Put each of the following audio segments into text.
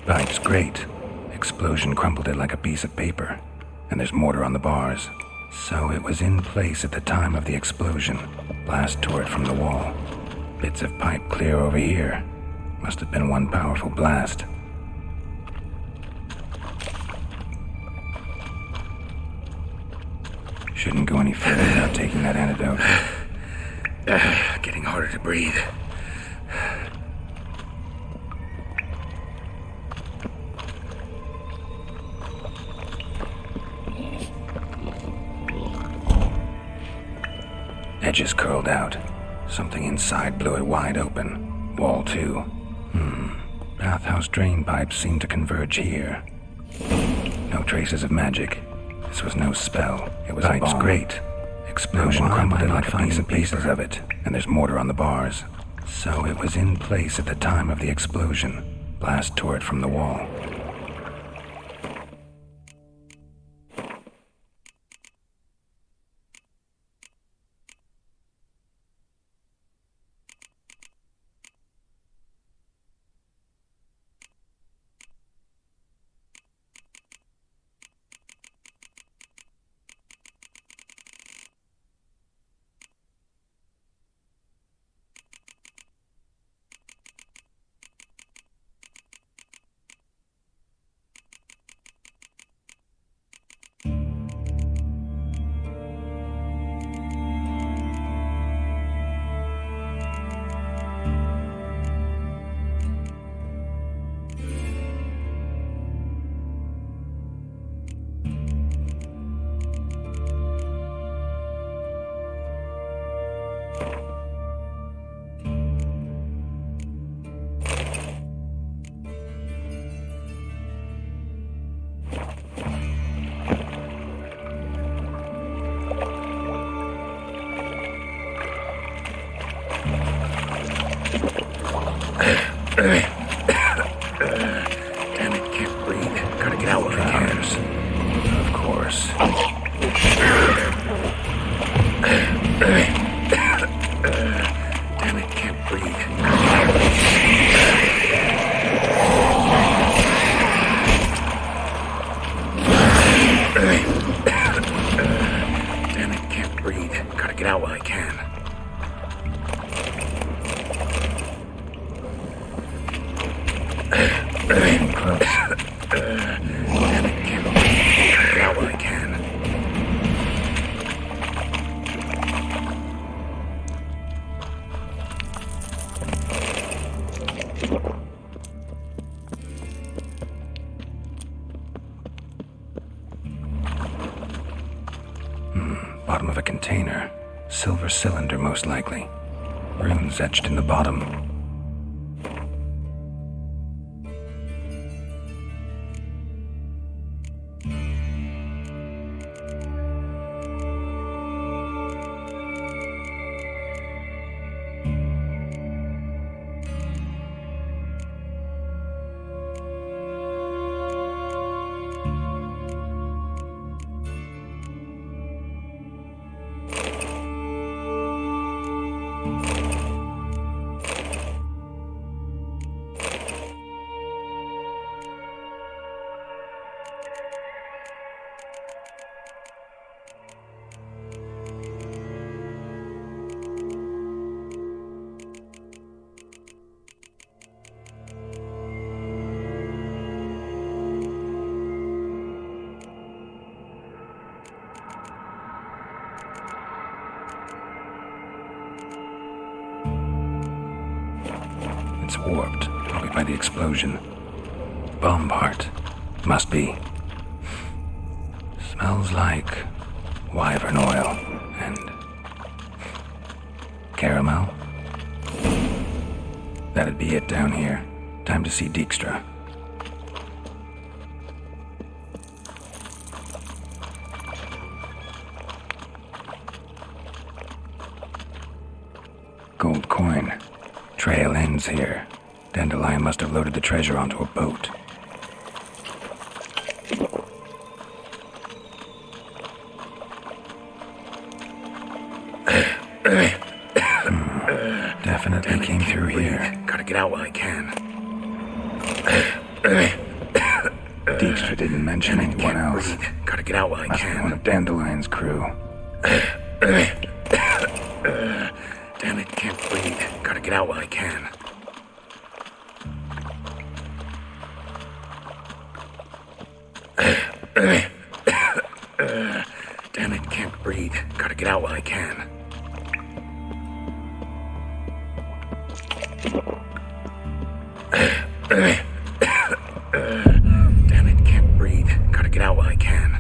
Pipe's great. Explosion crumpled it like a piece of paper. And there's mortar on the bars. So it was in place at the time of the explosion. Blast tore it from the wall. Bits of pipe clear over here. Must have been one powerful blast. Shouldn't go any further without taking that antidote. Getting harder to breathe. Edges curled out. Something inside blew it wide open. Wall too. Bathhouse drain pipes seem to converge here. No traces of magic. This was no spell. It was Pipe's great. Explosion crumpled it like a piece of pieces of it. And there's mortar on the bars. So it was in place at the time of the explosion. Blast tore it from the wall. Damn it, can't breathe. Gotta get out while I can. Of course. Damn it, can't breathe. Damn it, can't breathe. Gotta get out while I can. Getting close. Damn it, can't breathe. Gotta get out while I can. Bottom of a container. Silver cylinder, most likely. Runes etched in the bottom. It's warped, probably by the explosion. Bomb part. Must be. Smells like wyvern oil and caramel. That'd be it down here. Time to see Dijkstra. Gold coin. Trail ends here. Dandelion must have loaded the treasure onto a boat. Definitely came through here. Gotta get out while I can. Dijkstra didn't mention anyone else. Breathe. Gotta get out while I Must be one can. of Dandelion's crew. Damn it, can't breathe. Gotta get out while I can. Damn it, can't breathe. Gotta get out while I can. Damn it, can't breathe. Gotta get out while I can.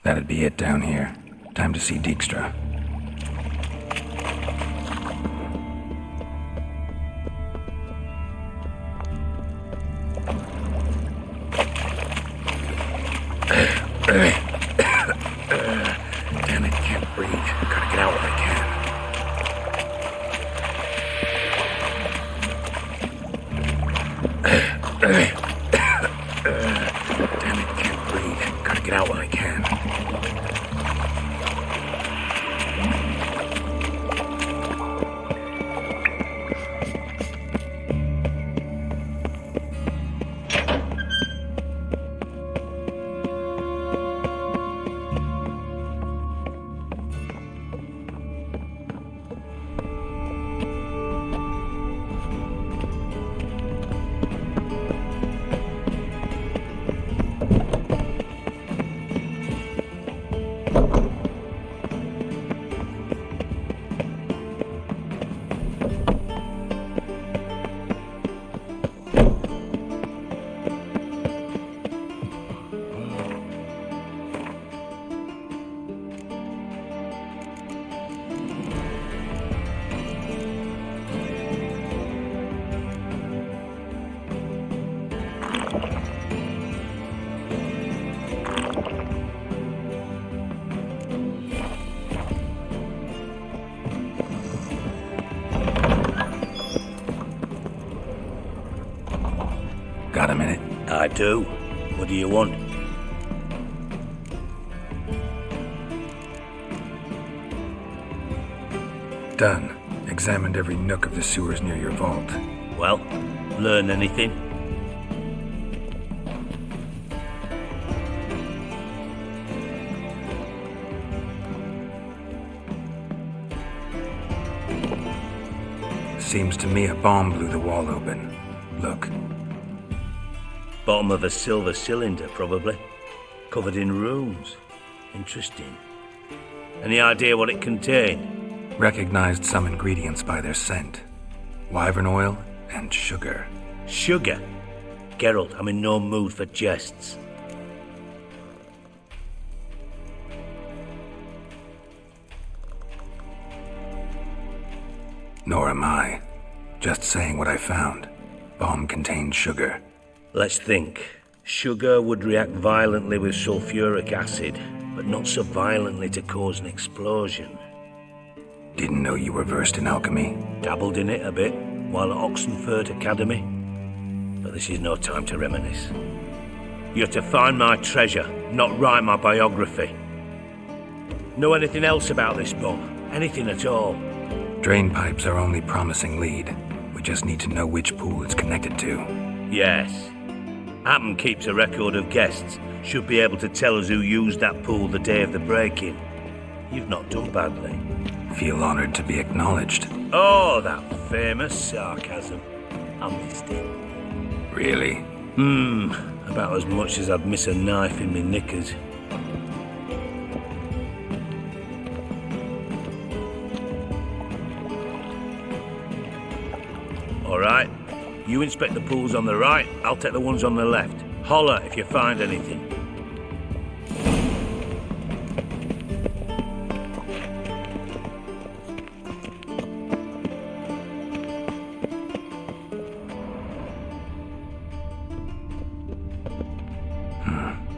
That'd be it down here. Time to see Dijkstra. Damn it, can't breathe. Gotta get out while I can. Damn it, can't breathe. Gotta get out while I can. Got a minute? I do. What do you want? Done. Examined every nook of the sewers near your vault. Well, learn anything? Seems to me a bomb blew the wall open. Look. Bottom of a silver cylinder, probably. Covered in runes. Interesting. Any idea what it contained? Recognized some ingredients by their scent. Wyvern oil and sugar. Sugar? Geralt, I'm in no mood for jests. Nor am I. Just saying what I found. Bomb contained sugar. Let's think. Sugar would react violently with sulfuric acid, but not so violently to cause an explosion. Didn't know you were versed in alchemy. Dabbled in it a bit while at Oxenford Academy. But this is no time to reminisce. You're to find my treasure, not write my biography. Know anything else about this bomb? Anything at all? Drain pipes are only promising lead. We just need to know which pool it's connected to. Yes. Hammond keeps a record of guests. Should be able to tell us who used that pool the day of the break-in. You've not done badly. Feel honored to be acknowledged. Oh, that famous sarcasm. I missed it. Really? About as much as I'd miss a knife in me knickers. All right, you inspect the pools on the right, I'll take the ones on the left. Holler if you find anything.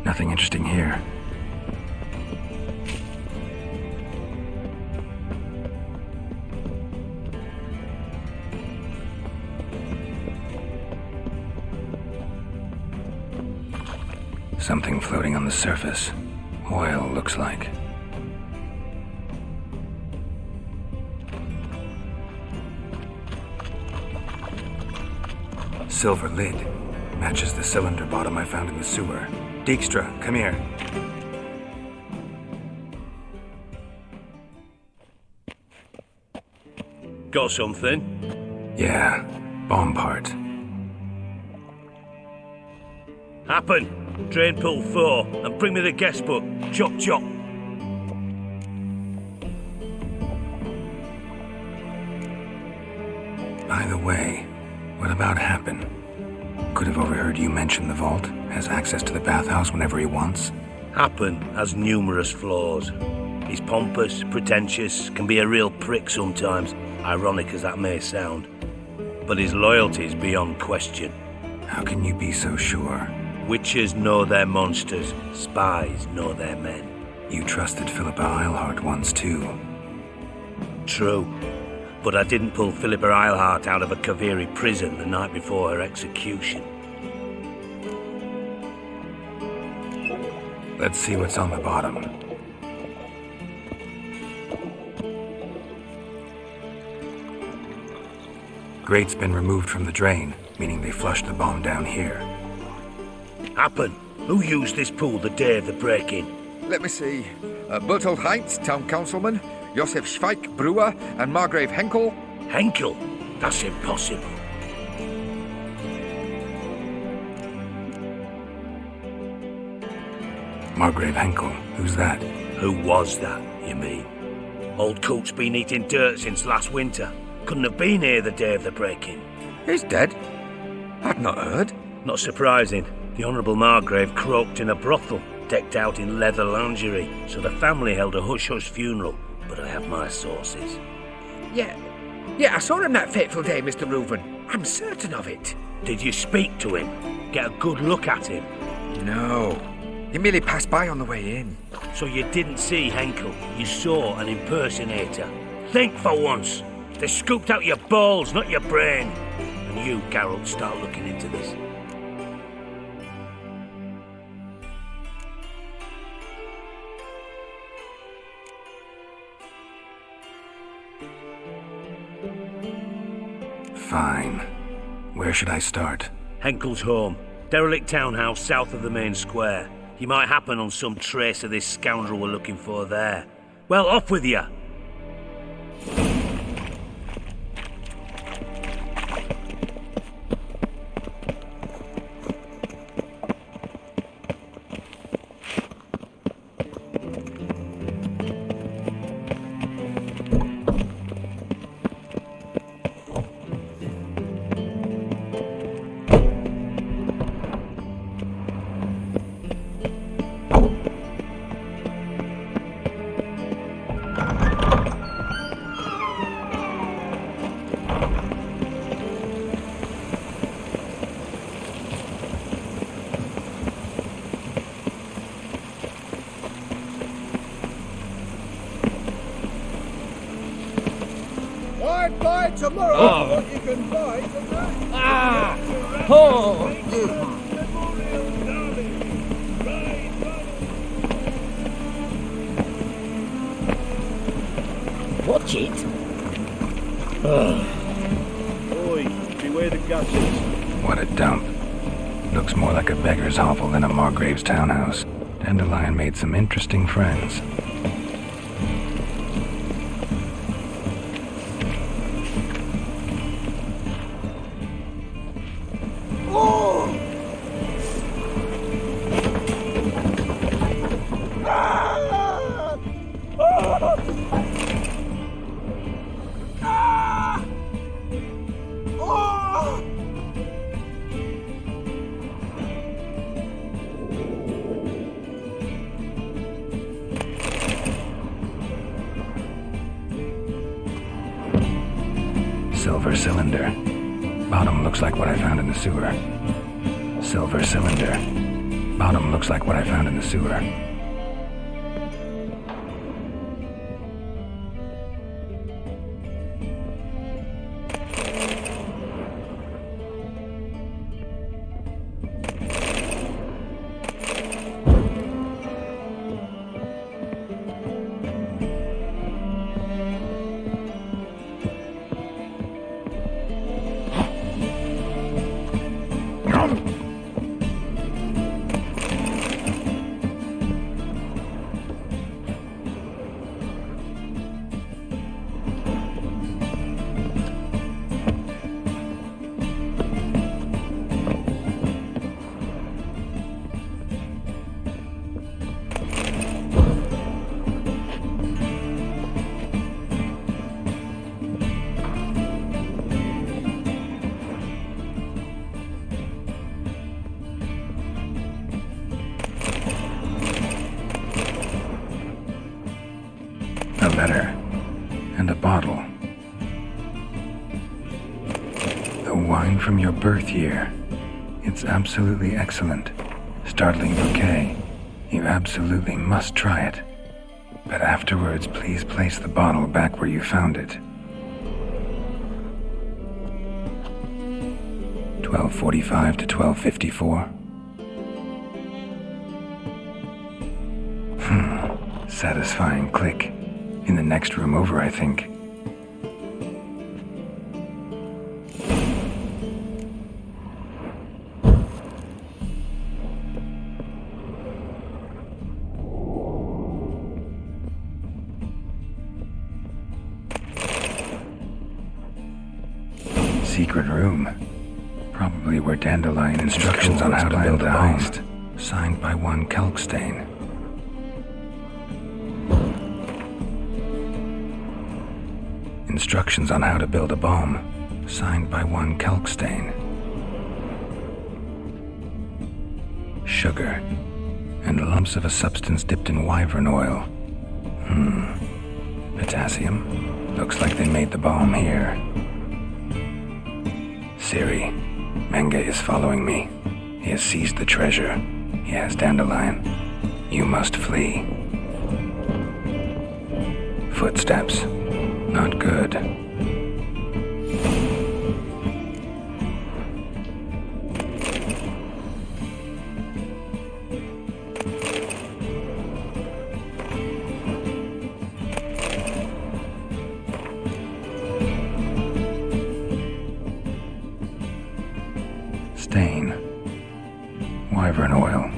Nothing interesting here. Something floating on the surface. Oil, looks like. Silver lid. Matches the cylinder bottom I found in the sewer. Dijkstra, come here. Got something? Yeah, bomb part. Happen. Drain pool 4 and bring me the guest book. Chop chop. By the way, what about Happen? Could have overheard you mention the vault. Has access to the bathhouse whenever he wants. Happen has numerous flaws. He's pompous, pretentious, can be a real prick sometimes, ironic as that may sound. But his loyalty is beyond question. How can you be so sure? Witches know their monsters, spies know their men. You trusted Philippa Eilhart once too. True. But I didn't pull Philippa Eilhart out of a Kaviri prison the night before her execution. Let's see what's on the bottom. Grate's been removed from the drain, meaning they flushed the bomb down here. Happen. Who used this pool the day of the break-in? Let me see. Bertold Heinz, town councilman, Josef Schweik, brewer, and Margrave Henkel. Henkel? That's impossible. Margrave Henkel, who's that? Who was that, you mean? Old Coot's been eating dirt since last winter. Couldn't have been here the day of the break-in. He's dead? I'd not heard. Not surprising. The Honourable Margrave croaked in a brothel, decked out in leather lingerie, so the family held a hush-hush funeral, but I have my sources. Yeah, I saw him that fateful day, Mr. Reuven. I'm certain of it. Did you speak to him? Get a good look at him? No. He merely passed by on the way in. So you didn't see Henkel, you saw an impersonator. Think for once. They scooped out your balls, not your brain. And you, Geralt, start looking into this. Fine. Where should I start? Henkel's home. Derelict townhouse south of the main square. You might happen on some trace of this scoundrel we're looking for there. Well, off with you! Buy tomorrow what you can buy tonight. Watch it. Oi, beware the gutters. What a dump. Looks more like a beggar's hovel than a Margrave's townhouse. Dandelion made some interesting friends. Silver cylinder. Bottom looks like what I found in the sewer. Silver cylinder. Bottom looks like what I found in the sewer. A letter and a bottle. The wine from your birth year. It's absolutely excellent. Startling bouquet. You absolutely must try it. But afterwards, please place the bottle back where you found it. 12:45 to 12:54. Satisfying click. In the next room over, I think. Secret room. Probably where Dandelion instructions on how to build a heist. Signed by one Kalkstain. Instructions on how to build a bomb, signed by one Kalkstain. Sugar, and lumps of a substance dipped in wyvern oil. Potassium. Looks like they made the bomb here. Siri, Menge is following me. He has seized the treasure. He has Dandelion. You must flee. Footsteps. Not good. Stain. Wyvern oil.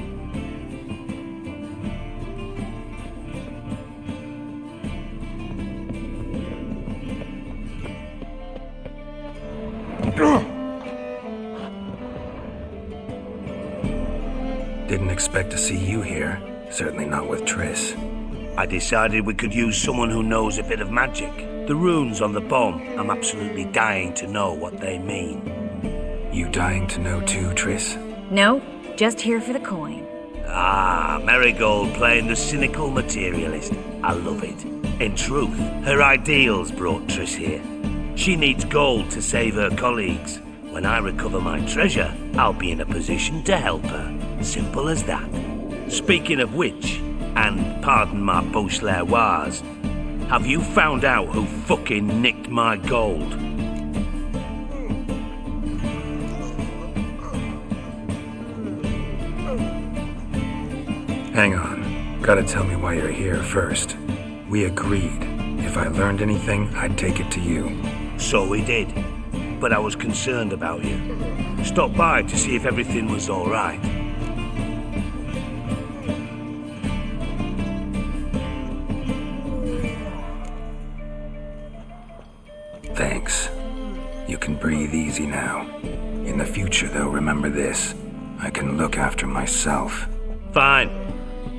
Didn't expect to see you here. Certainly not with Triss. I decided we could use someone who knows a bit of magic. The runes on the bomb, I'm absolutely dying to know what they mean. You dying to know too, Triss? No, just here for the coin. Ah, Marigold playing the cynical materialist. I love it. In truth, her ideals brought Triss here. She needs gold to save her colleagues. When I recover my treasure, I'll be in a position to help her. Simple as that. Speaking of which, and pardon my Beauclervoise, have you found out who fucking nicked my gold? Hang on. Gotta tell me why you're here first. We agreed. If I learned anything, I'd take it to you. So we did. But I was concerned about you. Stopped by to see if everything was all right. Thanks. You can breathe easy now. In the future, though, remember this. I can look after myself. Fine.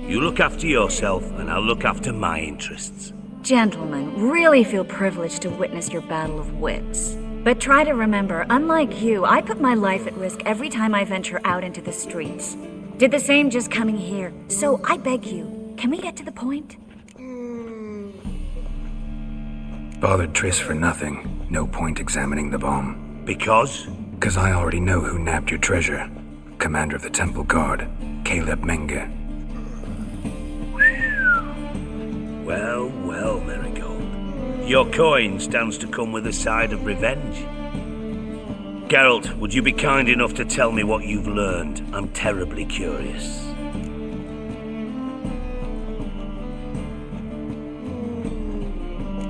You look after yourself, and I'll look after my interests. Gentlemen, really feel privileged to witness your battle of wits. But try to remember, unlike you, I put my life at risk every time I venture out into the streets. Did the same just coming here. So I beg you, can we get to the point? Bothered Triss for nothing. No point examining the bomb. Because? Because I already know who nabbed your treasure. Commander of the Temple Guard, Caleb Menge. Well, well, Marigold. Your coin stands to come with a side of revenge. Geralt, would you be kind enough to tell me what you've learned? I'm terribly curious.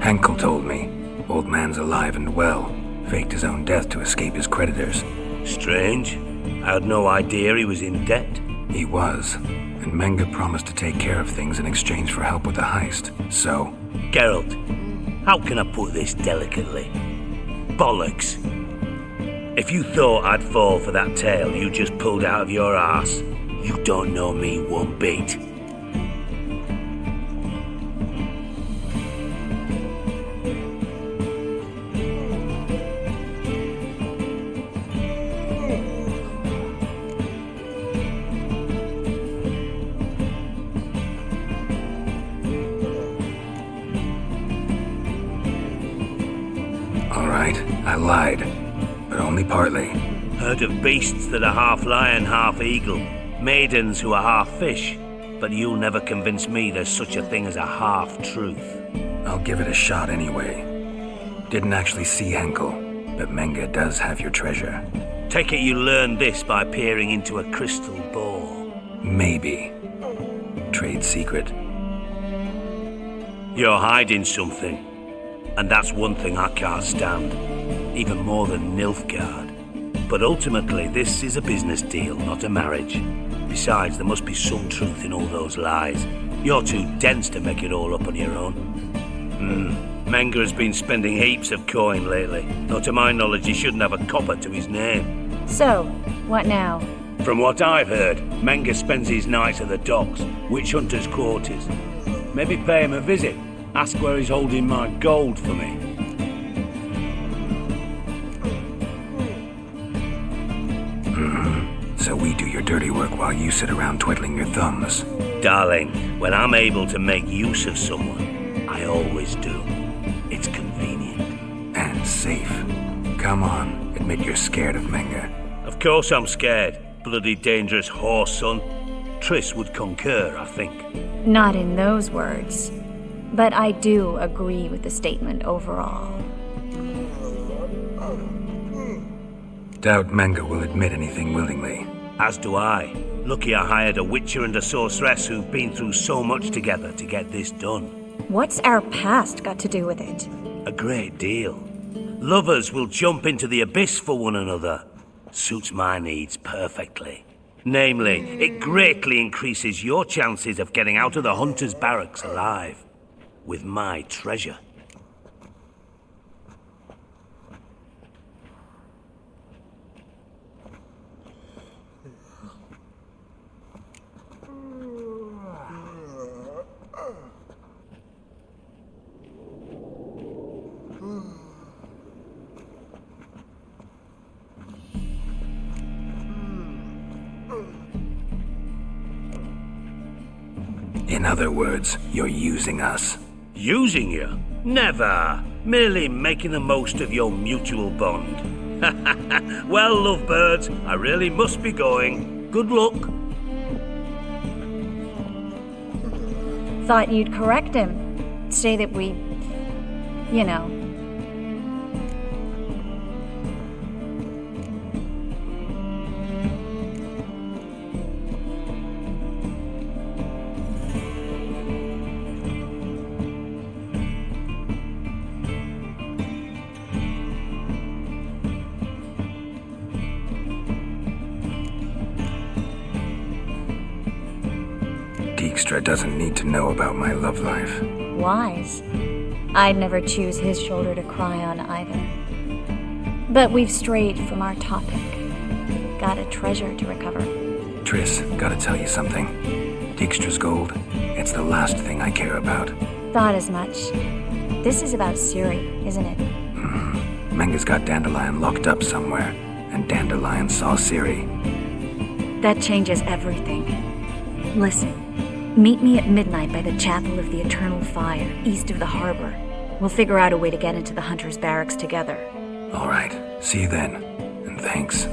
Henkel told me. Old man's alive and well. Faked his own death to escape his creditors. Strange. I had no idea he was in debt. He was. And Menge promised to take care of things in exchange for help with the heist. So... Geralt, how can I put this delicately? Bollocks. If you thought I'd fall for that tale you just pulled out of your arse, you don't know me one bit. I lied, but only partly. Heard of beasts that are half lion, half eagle, maidens who are half fish, but you'll never convince me there's such a thing as a half-truth. I'll give it a shot anyway. Didn't actually see Henkel, but Menge does have your treasure. Take it you learned this by peering into a crystal ball. Maybe. Trade secret. You're hiding something, and that's one thing I can't stand. Even more than Nilfgaard. But ultimately, this is a business deal, not a marriage. Besides, there must be some truth in all those lies. You're too dense to make it all up on your own. Menge has been spending heaps of coin lately, though to my knowledge he shouldn't have a copper to his name. So, what now? From what I've heard, Menge spends his nights at the docks, witch hunters' quarters. Maybe pay him a visit, ask where he's holding my gold for me. So we do your dirty work while you sit around twiddling your thumbs. Darling, when I'm able to make use of someone, I always do. It's convenient. And safe. Come on, admit you're scared of Menge. Of course I'm scared. Bloody dangerous horse, son. Triss would concur, I think. Not in those words. But I do agree with the statement overall. Doubt Menge will admit anything willingly. As do I. Lucky I hired a witcher and a sorceress who've been through so much together to get this done. What's our past got to do with it? A great deal. Lovers will jump into the abyss for one another. Suits my needs perfectly. Namely, it greatly increases your chances of getting out of the hunter's barracks alive. With my treasure. In other words, you're using us. Using you? Never. Merely making the most of your mutual bond. Well, lovebirds, I really must be going. Good luck. Thought you'd correct him. Say that we... you know... Dijkstra doesn't need to know about my love life. Wise. I'd never choose his shoulder to cry on either. But we've strayed from our topic. Got a treasure to recover. Triss, gotta tell you something. Dijkstra's gold, it's the last thing I care about. Thought as much. This is about Ciri, isn't it? Menge's got Dandelion locked up somewhere, and Dandelion saw Ciri. That changes everything. Listen. Meet me at midnight by the Chapel of the Eternal Fire, east of the harbor. We'll figure out a way to get into the Hunter's barracks together. All right, see you then, and thanks.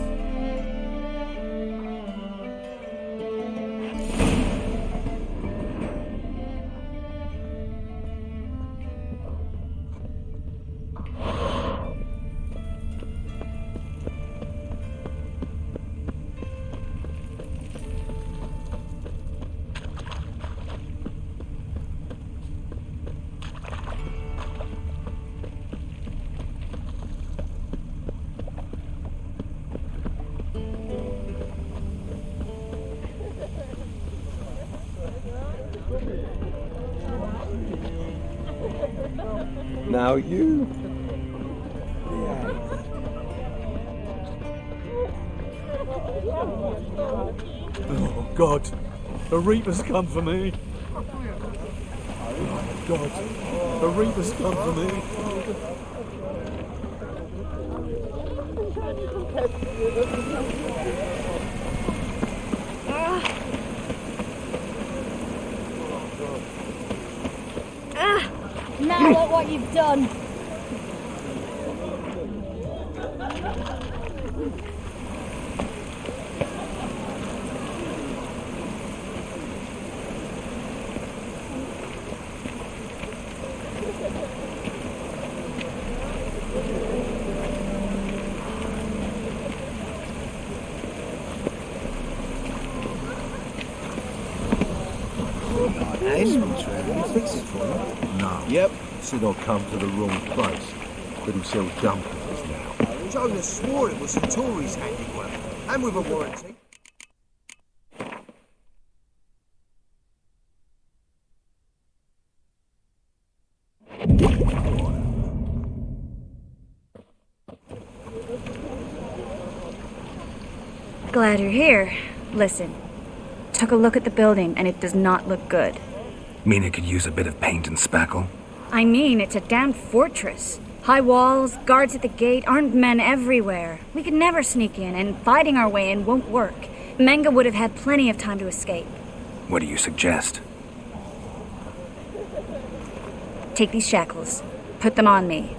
Now you. Oh, God. The Reaper's come for me. Oh, God. The Reaper's come for me. Now look what you've done. No. Yep. Said I'll come to the wrong place. But he sells dumplings now. Jonas swore it was Satori's handiwork, and with a warranty. Glad you're here. Listen, took a look at the building and it does not look good. Mean it could use a bit of paint and spackle? I mean, it's a damned fortress. High walls, guards at the gate, armed men everywhere. We could never sneak in, and fighting our way in won't work. Menga would have had plenty of time to escape. What do you suggest? Take these shackles. Put them on me.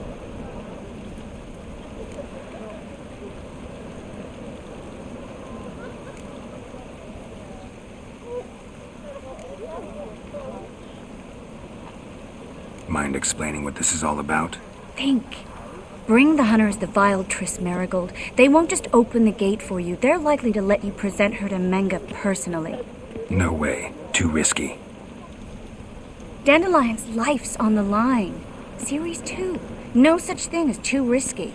Mind explaining what this is all about? Think. Bring the hunters the vile Triss Marigold. They won't just open the gate for you. They're likely to let you present her to Menga personally. No way. Too risky. Dandelion's life's on the line. Series 2. No such thing as too risky.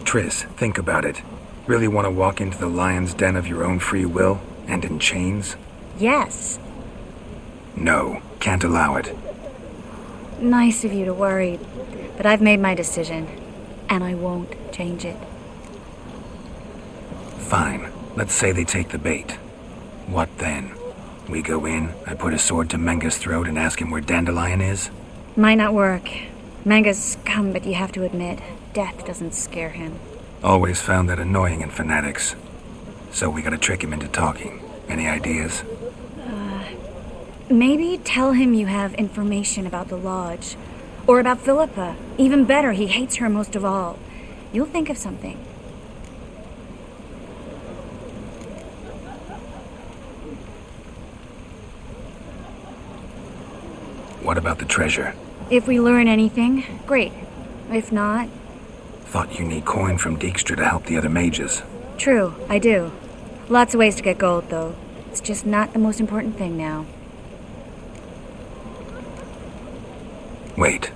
Triss, think about it. Really want to walk into the lion's den of your own free will? And in chains? Yes. No, can't allow it. Nice of you to worry, but I've made my decision, and I won't change it. Fine. Let's say they take the bait. What then? We go in, I put a sword to Menga's throat and ask him where Dandelion is? Might not work. Menga's scum, but you have to admit, death doesn't scare him. Always found that annoying in fanatics. So we gotta trick him into talking. Any ideas? Maybe tell him you have information about the lodge. Or about Philippa. Even better, he hates her most of all. You'll think of something. What about the treasure? If we learn anything, great. If not... Thought you need coin from Dijkstra to help the other mages. True, I do. Lots of ways to get gold, though. It's just not the most important thing now. Wait.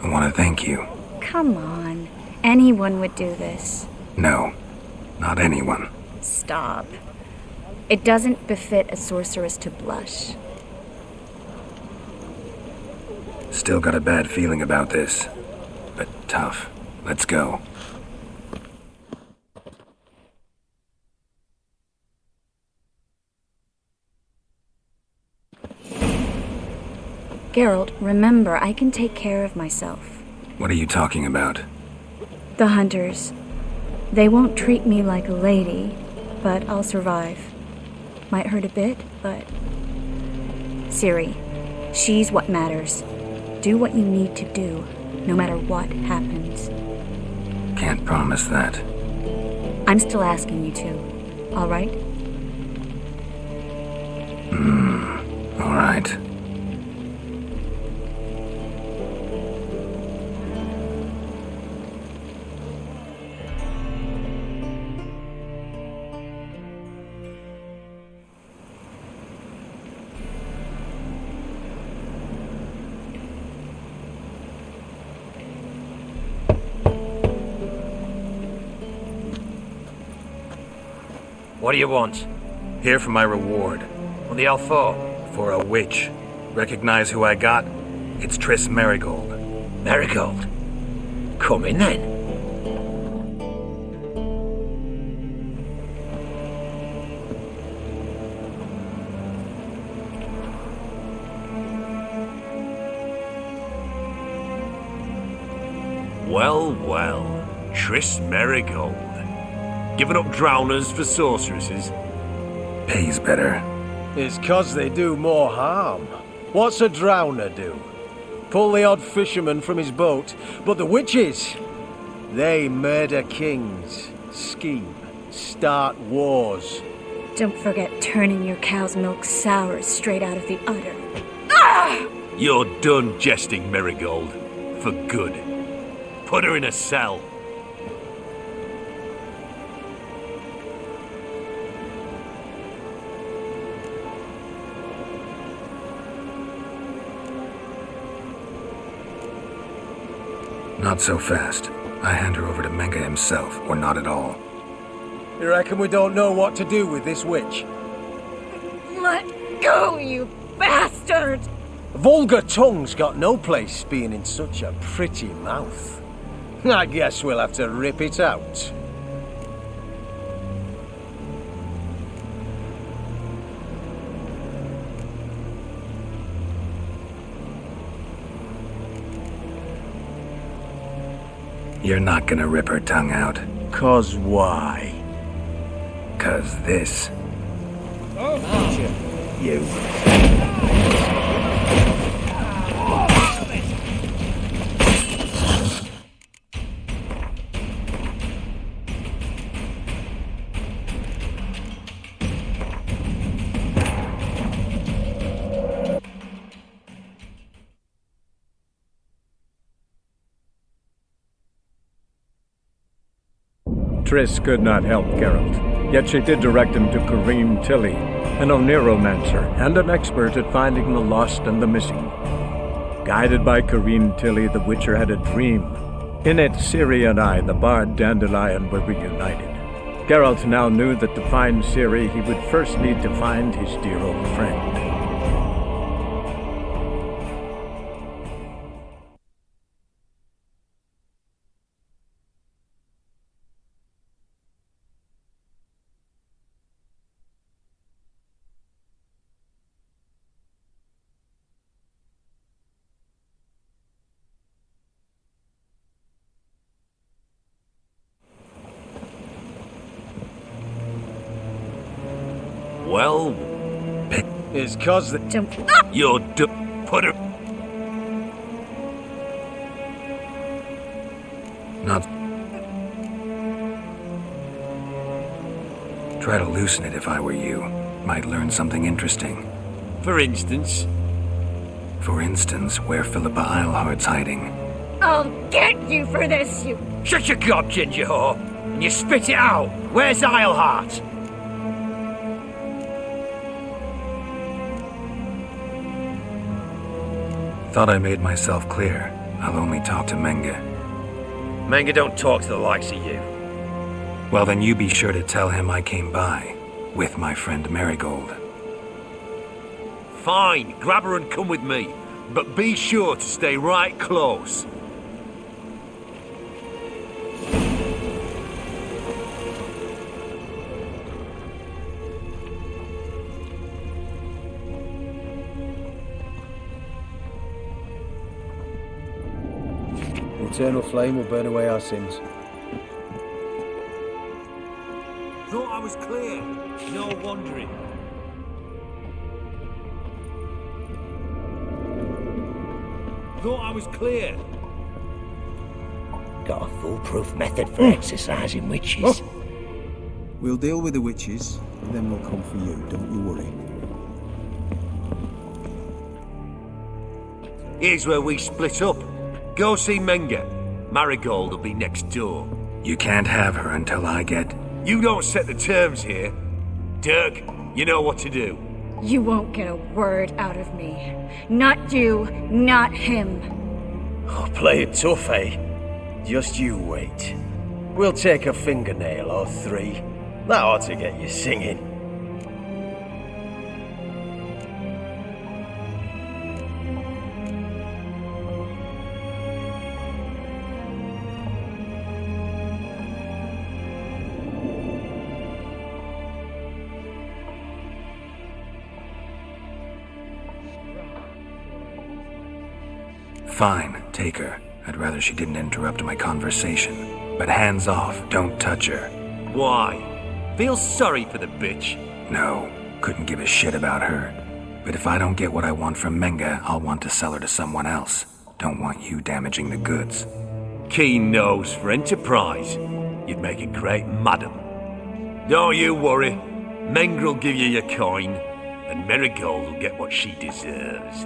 I want to thank you. Come on. Anyone would do this. No, not anyone. Stop. It doesn't befit a sorceress to blush. Still got a bad feeling about this. But tough. Let's go. Geralt, remember, I can take care of myself. What are you talking about? The hunters. They won't treat me like a lady, but I'll survive. Might hurt a bit, but... Ciri, she's what matters. Do what you need to do, no matter what happens. Can't promise that. I'm still asking you to, all right? All right. What do you want? Here for my reward. What the hell for? For a witch. Recognize who I got? It's Triss Merigold. Marigold. Come in then. Well, well. Triss Merigold. Giving up drowners for sorceresses? Pays better. It's 'cause they do more harm. What's a drowner do? Pull the odd fisherman from his boat. But the witches, they murder kings, scheme, start wars. Don't forget turning your cow's milk sour straight out of the udder. You're done jesting, Merigold. For good. Put her in a cell. Not so fast. I hand her over to Menga himself, or not at all. You reckon we don't know what to do with this witch? Let go, you bastard! Vulgar tongue's got no place being in such a pretty mouth. I guess we'll have to rip it out. You're not gonna rip her tongue out. 'Cause why? 'Cause this. Oh, gotcha. You. Triss could not help Geralt, yet she did direct him to Kareem Tilly, an Oniromancer and an expert at finding the lost and the missing. Guided by Kareem Tilly, the Witcher had a dream. In it, Ciri and I, the bard Dandelion, were reunited. Geralt now knew that to find Ciri, he would first need to find his dear old friend. Well, It's 'cause the... Don't... you're done. Put her... Not... Try to loosen it if I were you. Might learn something interesting. For instance? For instance, where Philippa Eilhart's hiding. I'll get you for this, you... Shut your gob, ginger whore, and you spit it out. Where's Eilhart? Thought I made myself clear. I'll only talk to Menga. Menga don't talk to the likes of you. Well, then you be sure to tell him I came by. With my friend Merigold. Fine, grab her and come with me. But be sure to stay right close. The eternal flame will burn away our sins. Thought I was clear. No wandering. Thought I was clear. Got a foolproof method for exercising witches. We'll deal with the witches, and then we'll come for you, don't you worry. Here's where we split up. Go see Menga. Marigold will be next door. You can't have her until I get... You don't set the terms here. Dirk, you know what to do. You won't get a word out of me. Not you, not him. Oh, play it tough, eh? Just you wait. We'll take a fingernail or three. That ought to get you singing. Fine, take her. I'd rather she didn't interrupt my conversation. But hands off, don't touch her. Why? Feel sorry for the bitch? No, couldn't give a shit about her. But if I don't get what I want from Menga, I'll want to sell her to someone else. Don't want you damaging the goods. Keen nose for enterprise. You'd make a great madam. Don't you worry. Mengrel will give you your coin, and Marigold will get what she deserves.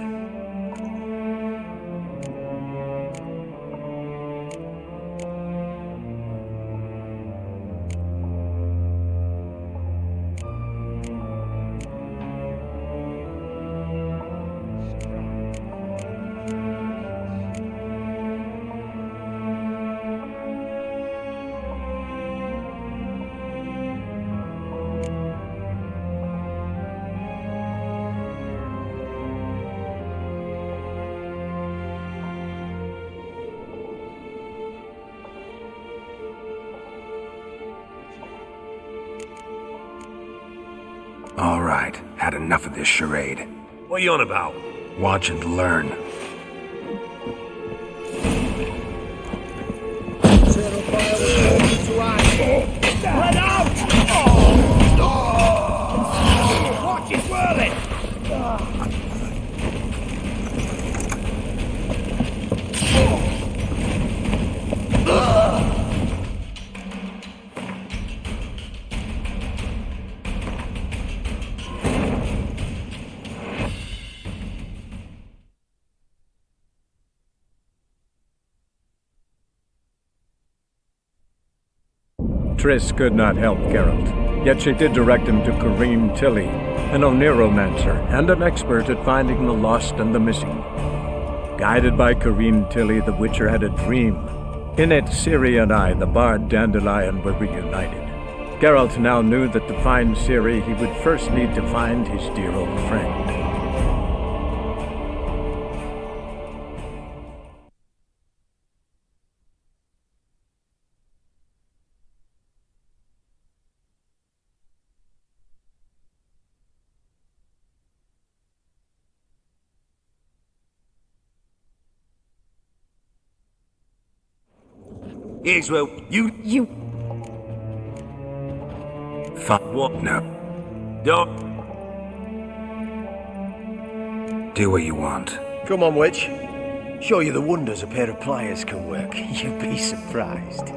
All right, had enough of this charade. What are you on about? Watch and learn. Spread out! Watch it whirling! Triss could not help Geralt, yet she did direct him to Kareem Tilly, an Oniromancer and an expert at finding the lost and the missing. Guided by Kareem Tilly, the Witcher had a dream. In it, Ciri and I, the bard Dandelion, were reunited. Geralt now knew that to find Ciri, he would first need to find his dear old friend. Here's where you... Fuck. What? No. Don't... Do what you want. Come on, witch. Show you the wonders a pair of pliers can work. You'd be surprised.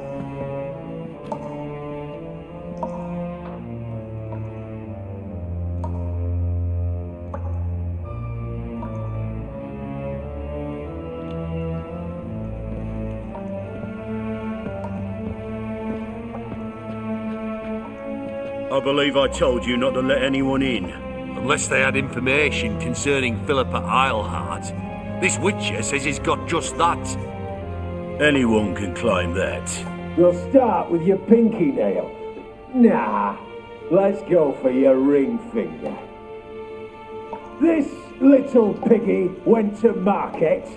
I believe I told you not to let anyone in. Unless they had information concerning Philippa Eilhart. This Witcher says he's got just that. Anyone can claim that. You'll start with your pinky nail. Nah, let's go for your ring finger. This little piggy went to market.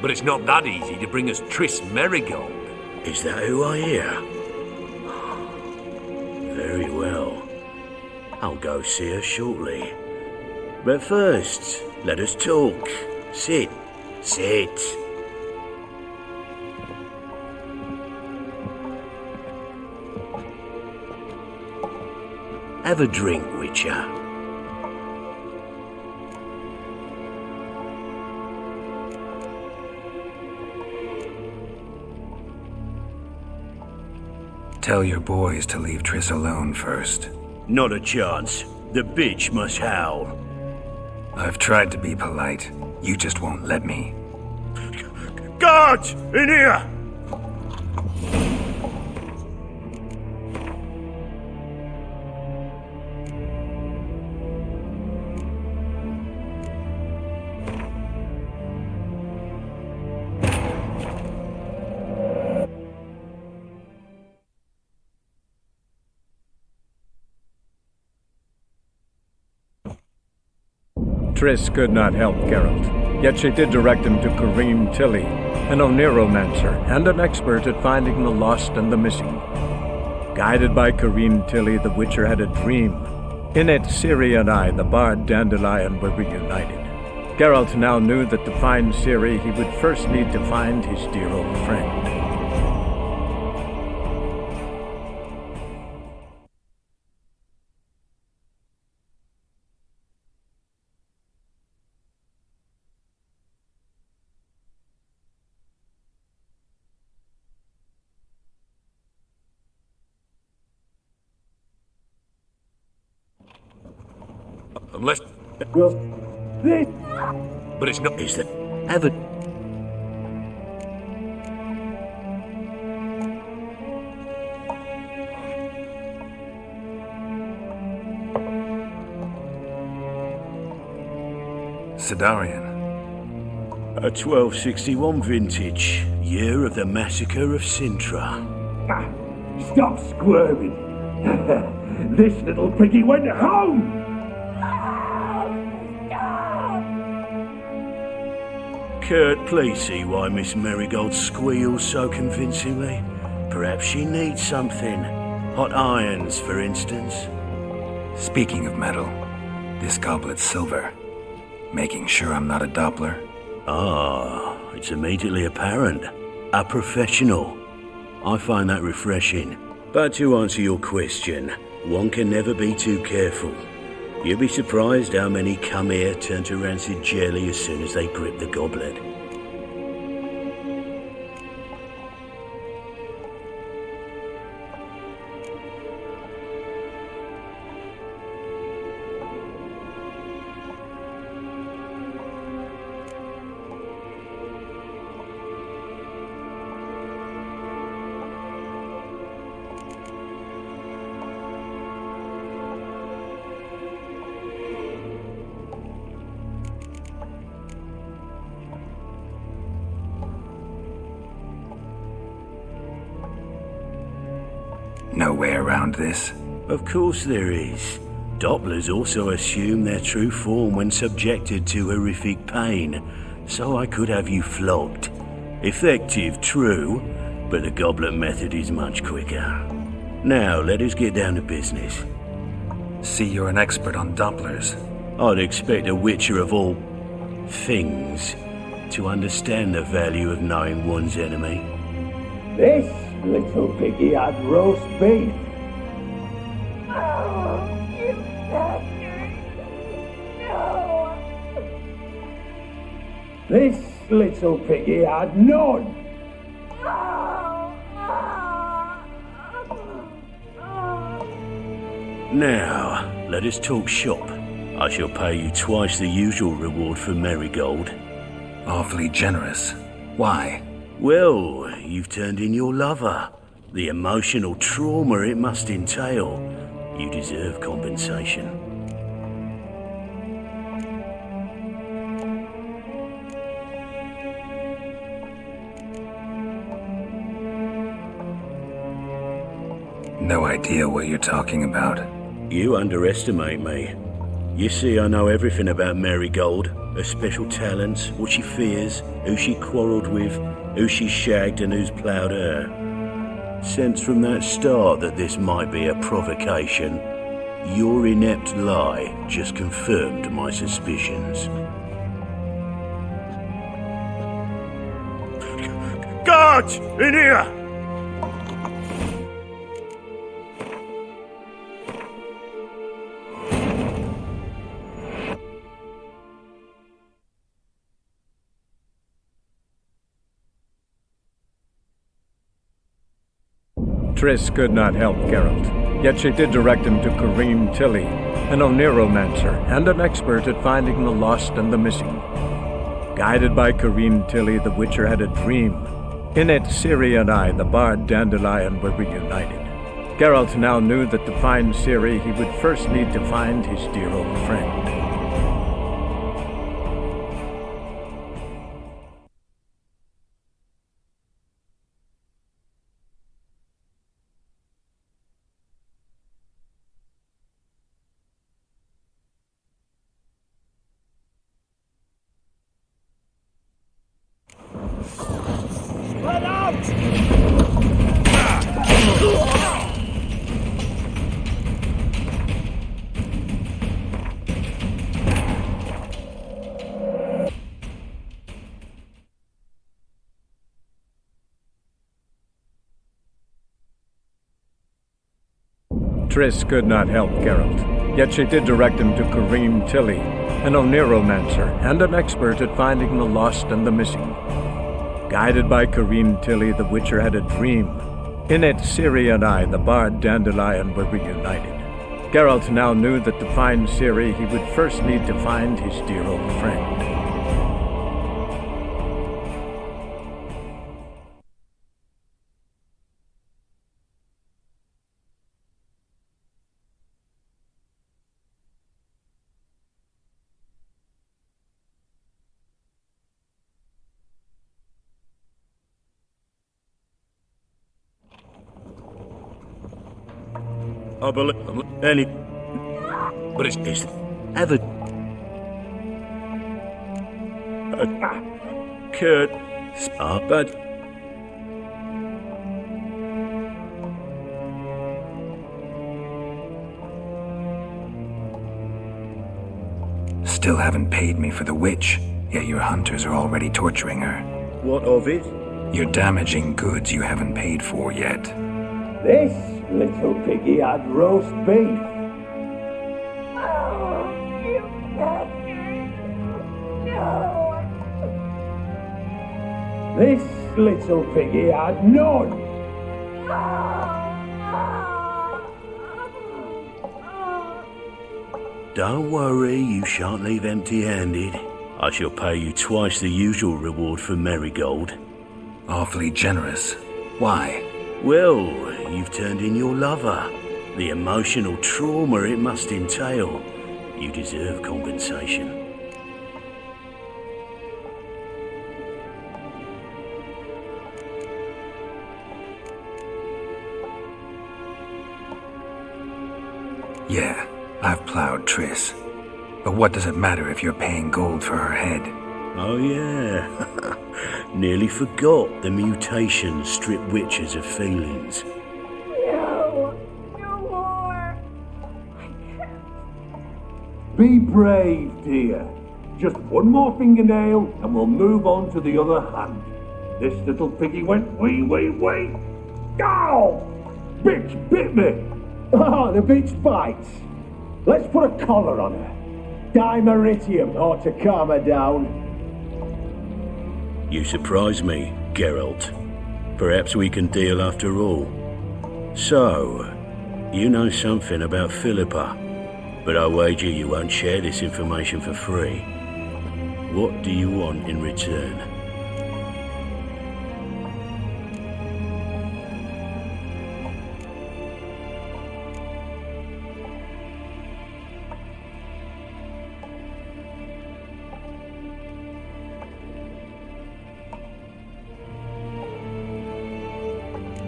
But it's not that easy to bring us Triss Marigold. Is that who I hear? Very well. I'll go see her shortly. But first, let us talk. Sit. Sit. Have a drink, Witcher. Tell your boys to leave Triss alone first. Not a chance. The bitch must howl. I've tried to be polite. You just won't let me. Guards! In here! Triss could not help Geralt, yet she did direct him to Kareem Tilly, an Oneromancer and an expert at finding the lost and the missing. Guided by Kareem Tilly, the Witcher had a dream. In it, Ciri and I, the bard Dandelion, were reunited. Geralt now knew that to find Ciri, he would first need to find his dear old friend. Unless... Well, this... But it's not... Is that... Ever... Sidarian. A 1261 vintage, year of the massacre of Sintra. Ah, stop squirming. This little piggy went home! Kurt, please see why Miss Marigold squeals so convincingly. Perhaps she needs something. Hot irons, for instance. Speaking of metal, this goblet's silver. Making sure I'm not a Doppler? Ah, it's immediately apparent. A professional. I find that refreshing. But to answer your question, one can never be too careful. You'll be surprised how many come here turn to rancid jelly as soon as they grip the goblet. No way around this. Of course there is. Dopplers also assume their true form when subjected to horrific pain, so I could have you flogged. Effective, true, but the goblet method is much quicker. Now, let us get down to business. See, you're an expert on Dopplers. I'd expect a witcher of all... things to understand the value of knowing one's enemy. This little piggy had roast beef. This little piggy had none. Now, let us talk shop. I shall pay you twice the usual reward for Marigold. Awfully generous. Why? Well, you've turned in your lover. The emotional trauma it must entail. You deserve compensation. No idea what you're talking about. You underestimate me. You see, I know everything about Marigold. Her special talents, what she fears, who she quarrelled with, who she shagged and who's ploughed her. Sensed from that start that this might be a provocation, your inept lie just confirmed my suspicions. Guards! In here! Triss could not help Geralt, yet she did direct him to Kareem Tilly, an Oniromancer and an expert at finding the lost and the missing. Guided by Kareem Tilly, the Witcher had a dream. In it, Ciri and I, the bard Dandelion, were reunited. Geralt now knew that to find Ciri, he would first need to find his dear old friend. Let out! Triss could not help Geralt, yet she did direct him to Kareem Tilly, an Oniromancer and an expert at finding the lost and the missing. Guided by Kareem Tilly, the Witcher had a dream. In it, Ciri and I, the bard Dandelion, were reunited. Geralt now knew that to find Ciri, he would first need to find his dear old friend. I believe any, but it's ever could stop, but Still haven't paid me for the witch, yet your hunters are already torturing her. what of it? You're damaging goods you haven't paid for yet. This little piggy had roast beef. This little piggy had none. Don't worry, you shan't leave empty-handed. I shall pay you twice the usual reward for Marigold. Awfully generous. Why? Well, you've turned in your lover. The emotional trauma it must entail. You deserve compensation. Yeah, I've plowed Triss. But what does it matter if you're paying gold for her head? Oh yeah, nearly forgot the mutations strip witches of feelings. No more. Be brave, dear. Just one more fingernail and we'll move on to the other hand. This little piggy went wee. Ow! Bitch bit me! Oh, the bitch bites. Let's put a collar on her. Dimeritium ought to calm her down. You surprise me, Geralt. Perhaps we can deal after all. So, you know something about Philippa, but I wager you won't share this information for free. What do you want in return?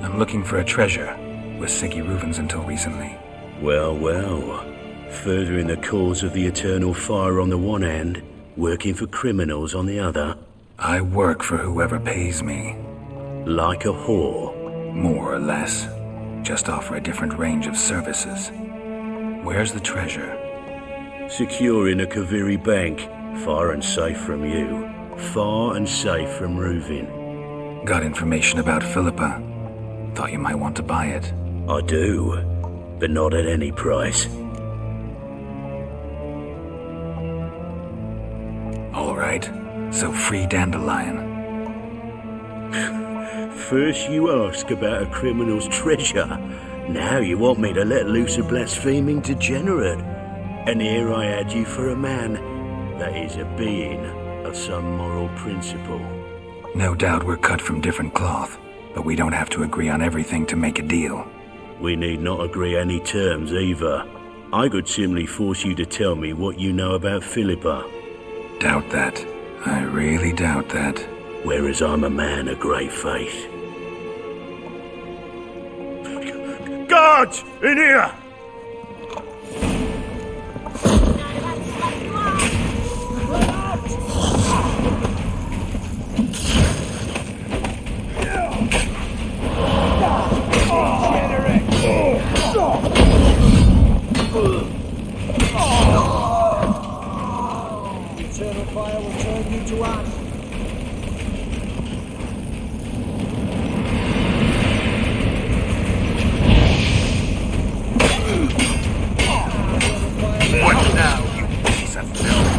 I'm looking for a treasure. Was Siggy Reuven's until recently. Well, furthering the cause of the eternal fire on the one hand, working for criminals on the other. I work for whoever pays me. Like a whore. More or less. Just offer a different range of services. Where's the treasure? Secure in a Kaviri bank, far and safe from you. Far and safe from Reuven. Got information about Philippa. Thought you might want to buy it. I do, but not at any price. All right, so free Dandelion. First you ask about a criminal's treasure. Now you want me to let loose a blaspheming degenerate. And here I had you for a man. That is, a being of some moral principle. No doubt we're cut from different cloth, but we don't have to agree on everything to make a deal. We need not agree any terms either. I could simply force you to tell me what you know about Philippa. Doubt that. I really doubt that. Whereas I'm a man of great faith. Guards! In here! Eternal fire will turn you to ash. What now, you piece of filth?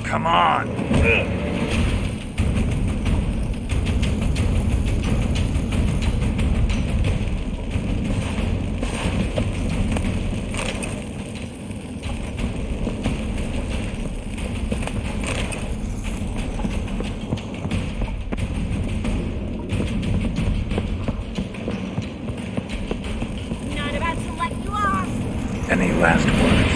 Come on! Not about to let you off. Any last words?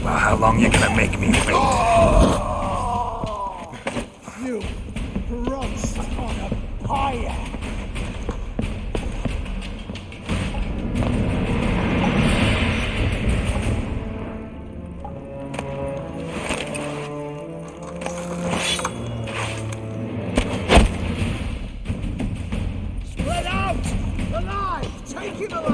How long you gonna make me wait? You roast on a pyre. Spread out! Alive! Take him alive!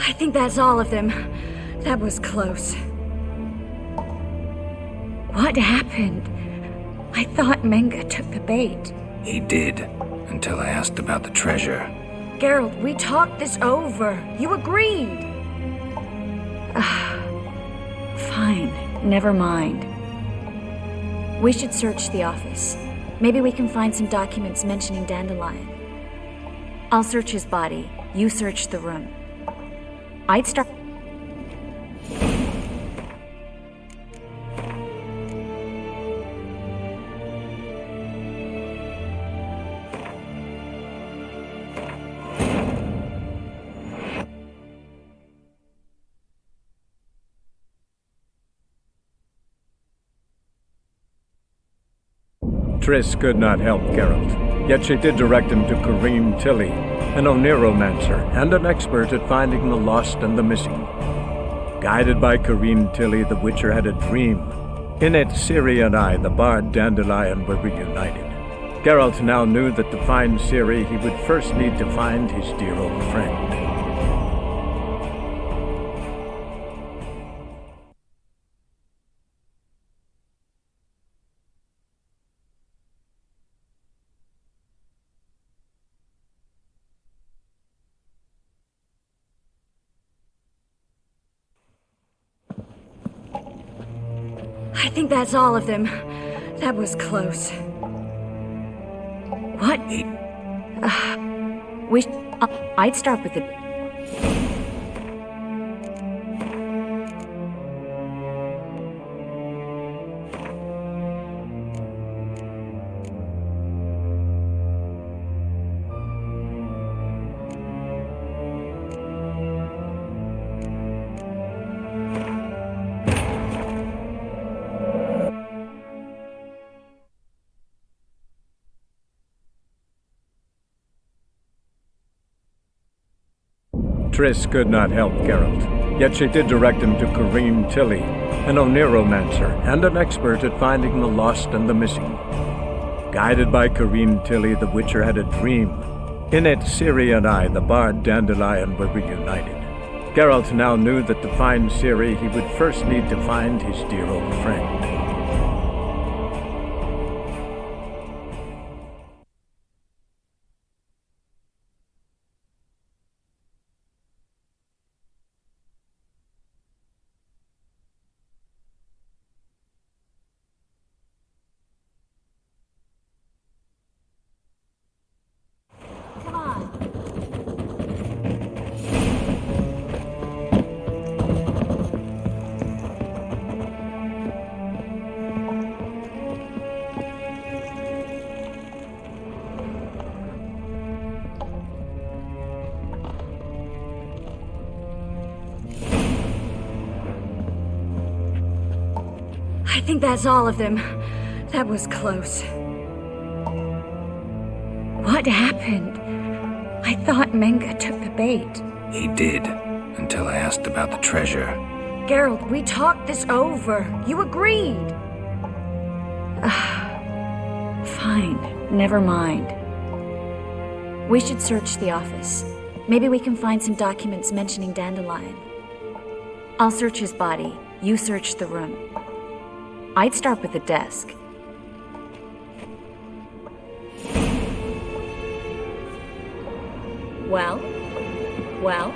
I think that's all of them. That was close. What happened? I thought Menga took the bait. He did, until I asked about the treasure. Geralt, we talked this over. You agreed. Fine, never mind. We should search the office. Maybe we can find some documents mentioning Dandelion. I'll search his body. You search the room. I'd start... Triss could not help Geralt, yet she did direct him to Kareem Tilly, an Oneromancer and an expert at finding the lost and the missing. Guided by Kareem Tilly, the Witcher had a dream. In it, Ciri and I, the bard Dandelion, were reunited. Geralt now knew that to find Ciri, he would first need to find his dear old friend. I think that's all of them. That was close. What? I'd start with the... Triss could not help Geralt, yet she did direct him to Kareem Tilly, an Oniromancer and an expert at finding the lost and the missing. Guided by Kareem Tilly, the Witcher had a dream. In it, Ciri and I, the bard Dandelion, were reunited. Geralt now knew that to find Ciri, he would first need to find his dear old friend. I think that's all of them. That was close. What happened? I thought Menge took the bait. He did, until I asked about the treasure. Geralt, we talked this over. You agreed. Fine, never mind. We should search the office. Maybe we can find some documents mentioning Dandelion. I'll search his body. You search the room. I'd start with the desk. Well? Well?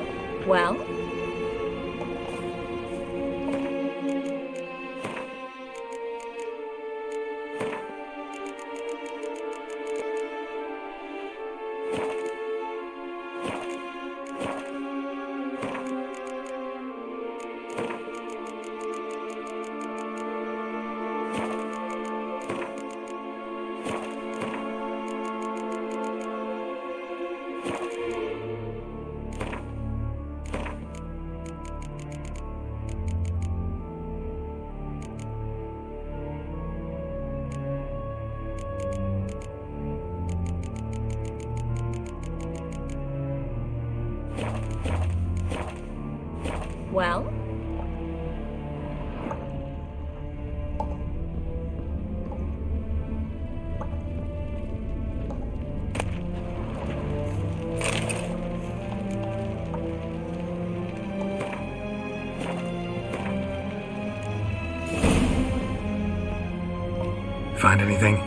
Find anything?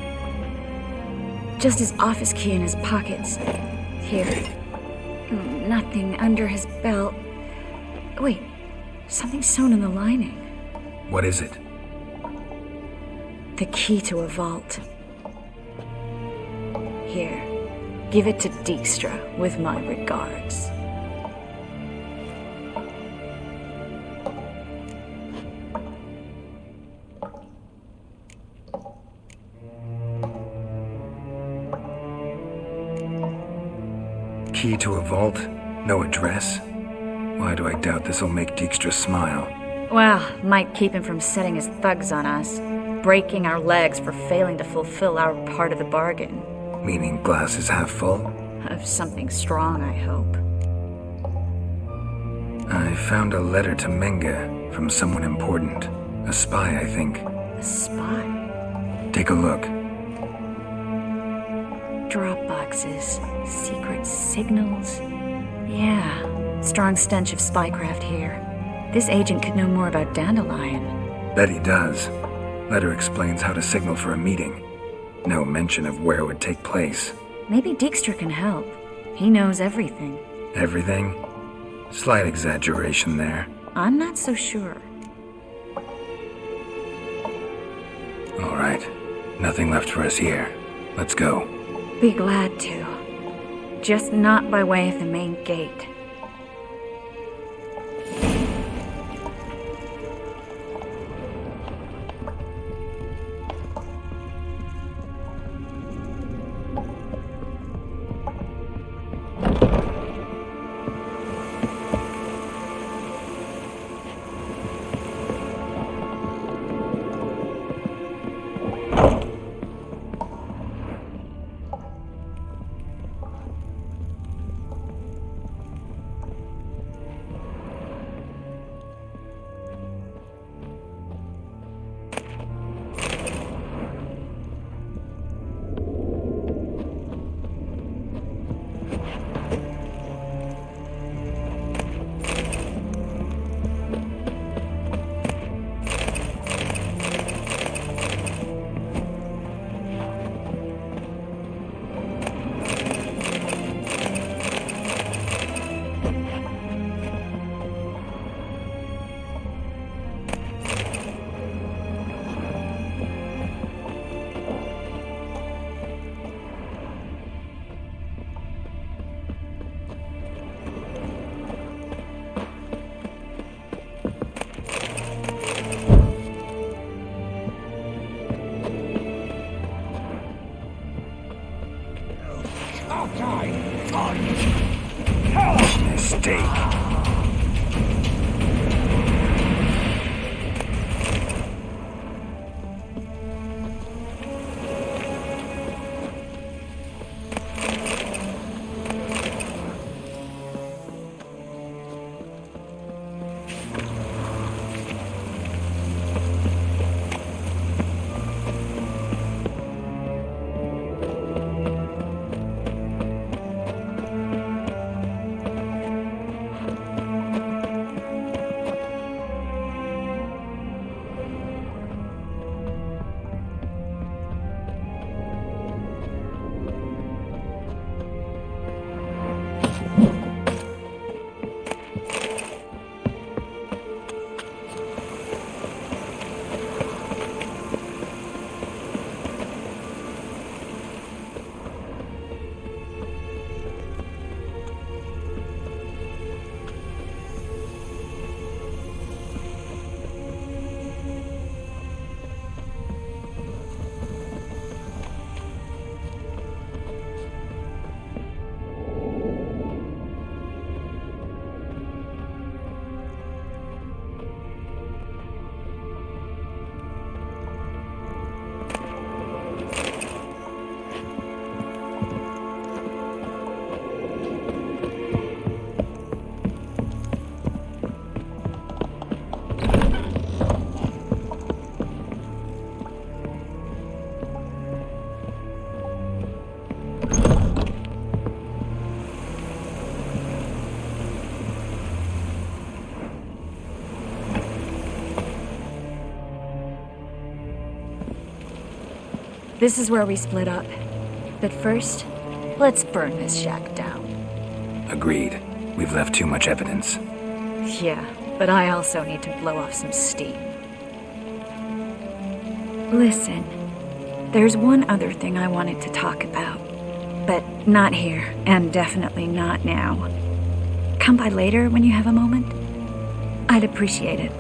Just his office key in his pockets. Here. Nothing under his belt. Wait, something sewn in the lining. What is it? The key to a vault. Here, give it to Dijkstra with my regards. Key to a vault? No address? Why do I doubt this'll make Dijkstra smile? Well, might keep him from setting his thugs on us, breaking our legs for failing to fulfill our part of the bargain. Meaning glass is half full? Of something strong, I hope. I found a letter to Menge from someone important. A spy, I think. A spy? Take a look. Drop boxes, secret signals. Yeah, strong stench of spycraft here. This agent could know more about Dandelion. Bet he does. Letter explains how to signal for a meeting. No mention of where it would take place. Maybe Dijkstra can help. He knows everything. Everything? Slight exaggeration there. I'm not so sure. All right. Nothing left for us here. Let's go. Be glad to. just not by way of the main gate. Mistake. This is where we split up. But first, let's burn this shack down. Agreed. We've left too much evidence. Yeah, but I also need to blow off some steam. Listen, there's one other thing I wanted to talk about. But not here, and definitely not now. Come by later when you have a moment? I'd appreciate it.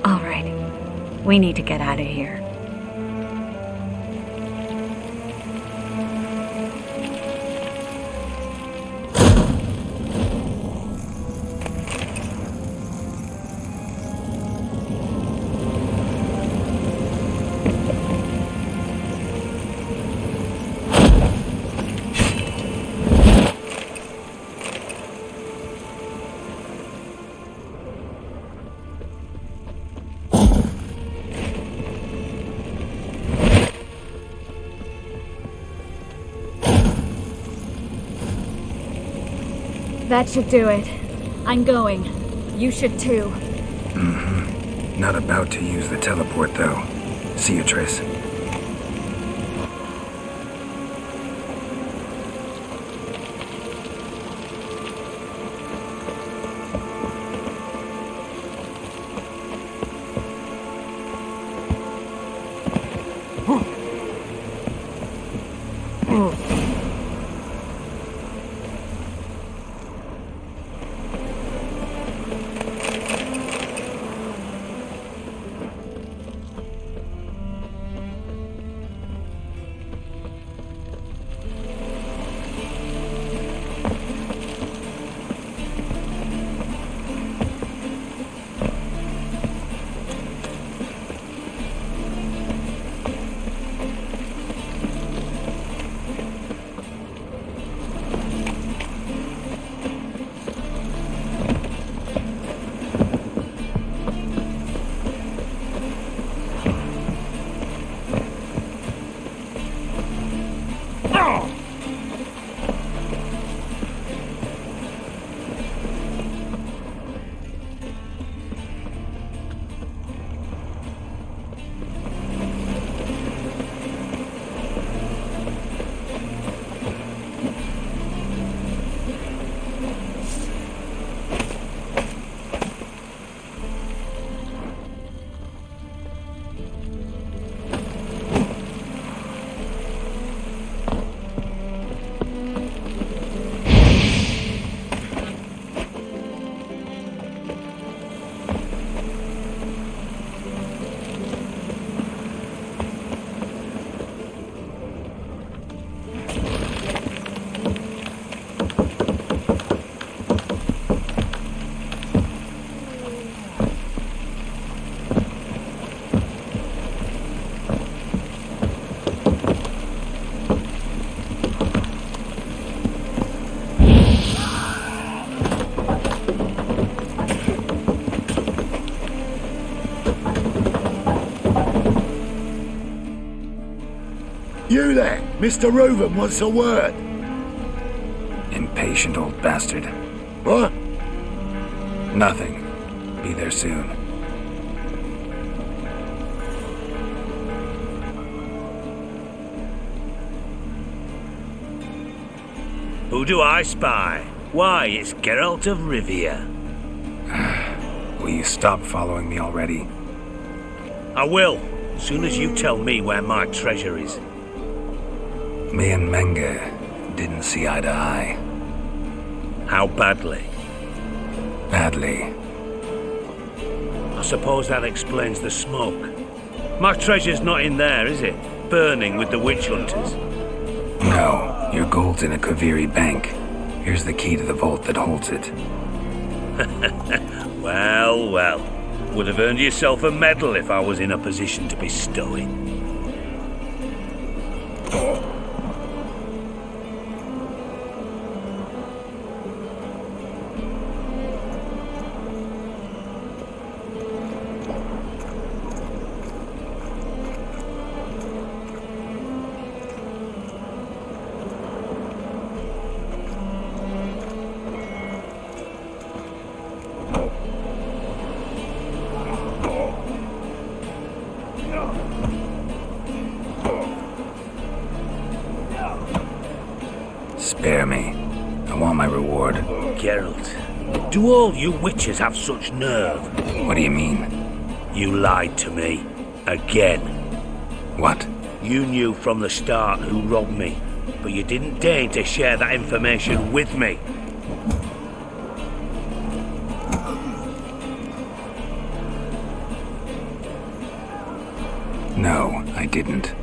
All right. We need to get out of here. That should do it. I'm going. You should too. Mm-hmm. Not about to use the teleport, though. See you, Triss. Mr. Reuven wants a word. Impatient old bastard. What? Nothing. Be there soon. Who do I spy? Why, it's Geralt of Rivia. Will you stop following me already? I will, as soon as you tell me where my treasure is. Me and Menge didn't see eye to eye. How badly? Badly. I suppose that explains the smoke. My treasure's not in there, is it? Burning with the witch hunters. No, your gold's in a Kaviri bank. Here's the key to the vault that holds it. Well, well. Would have earned yourself a medal if I was in a position to bestow it. Spare me. I want my reward. Geralt, do all you witches have such nerve? What do you mean? You lied to me. Again. What? You knew from the start who robbed me, but you didn't deign to share that information with me. No, I didn't.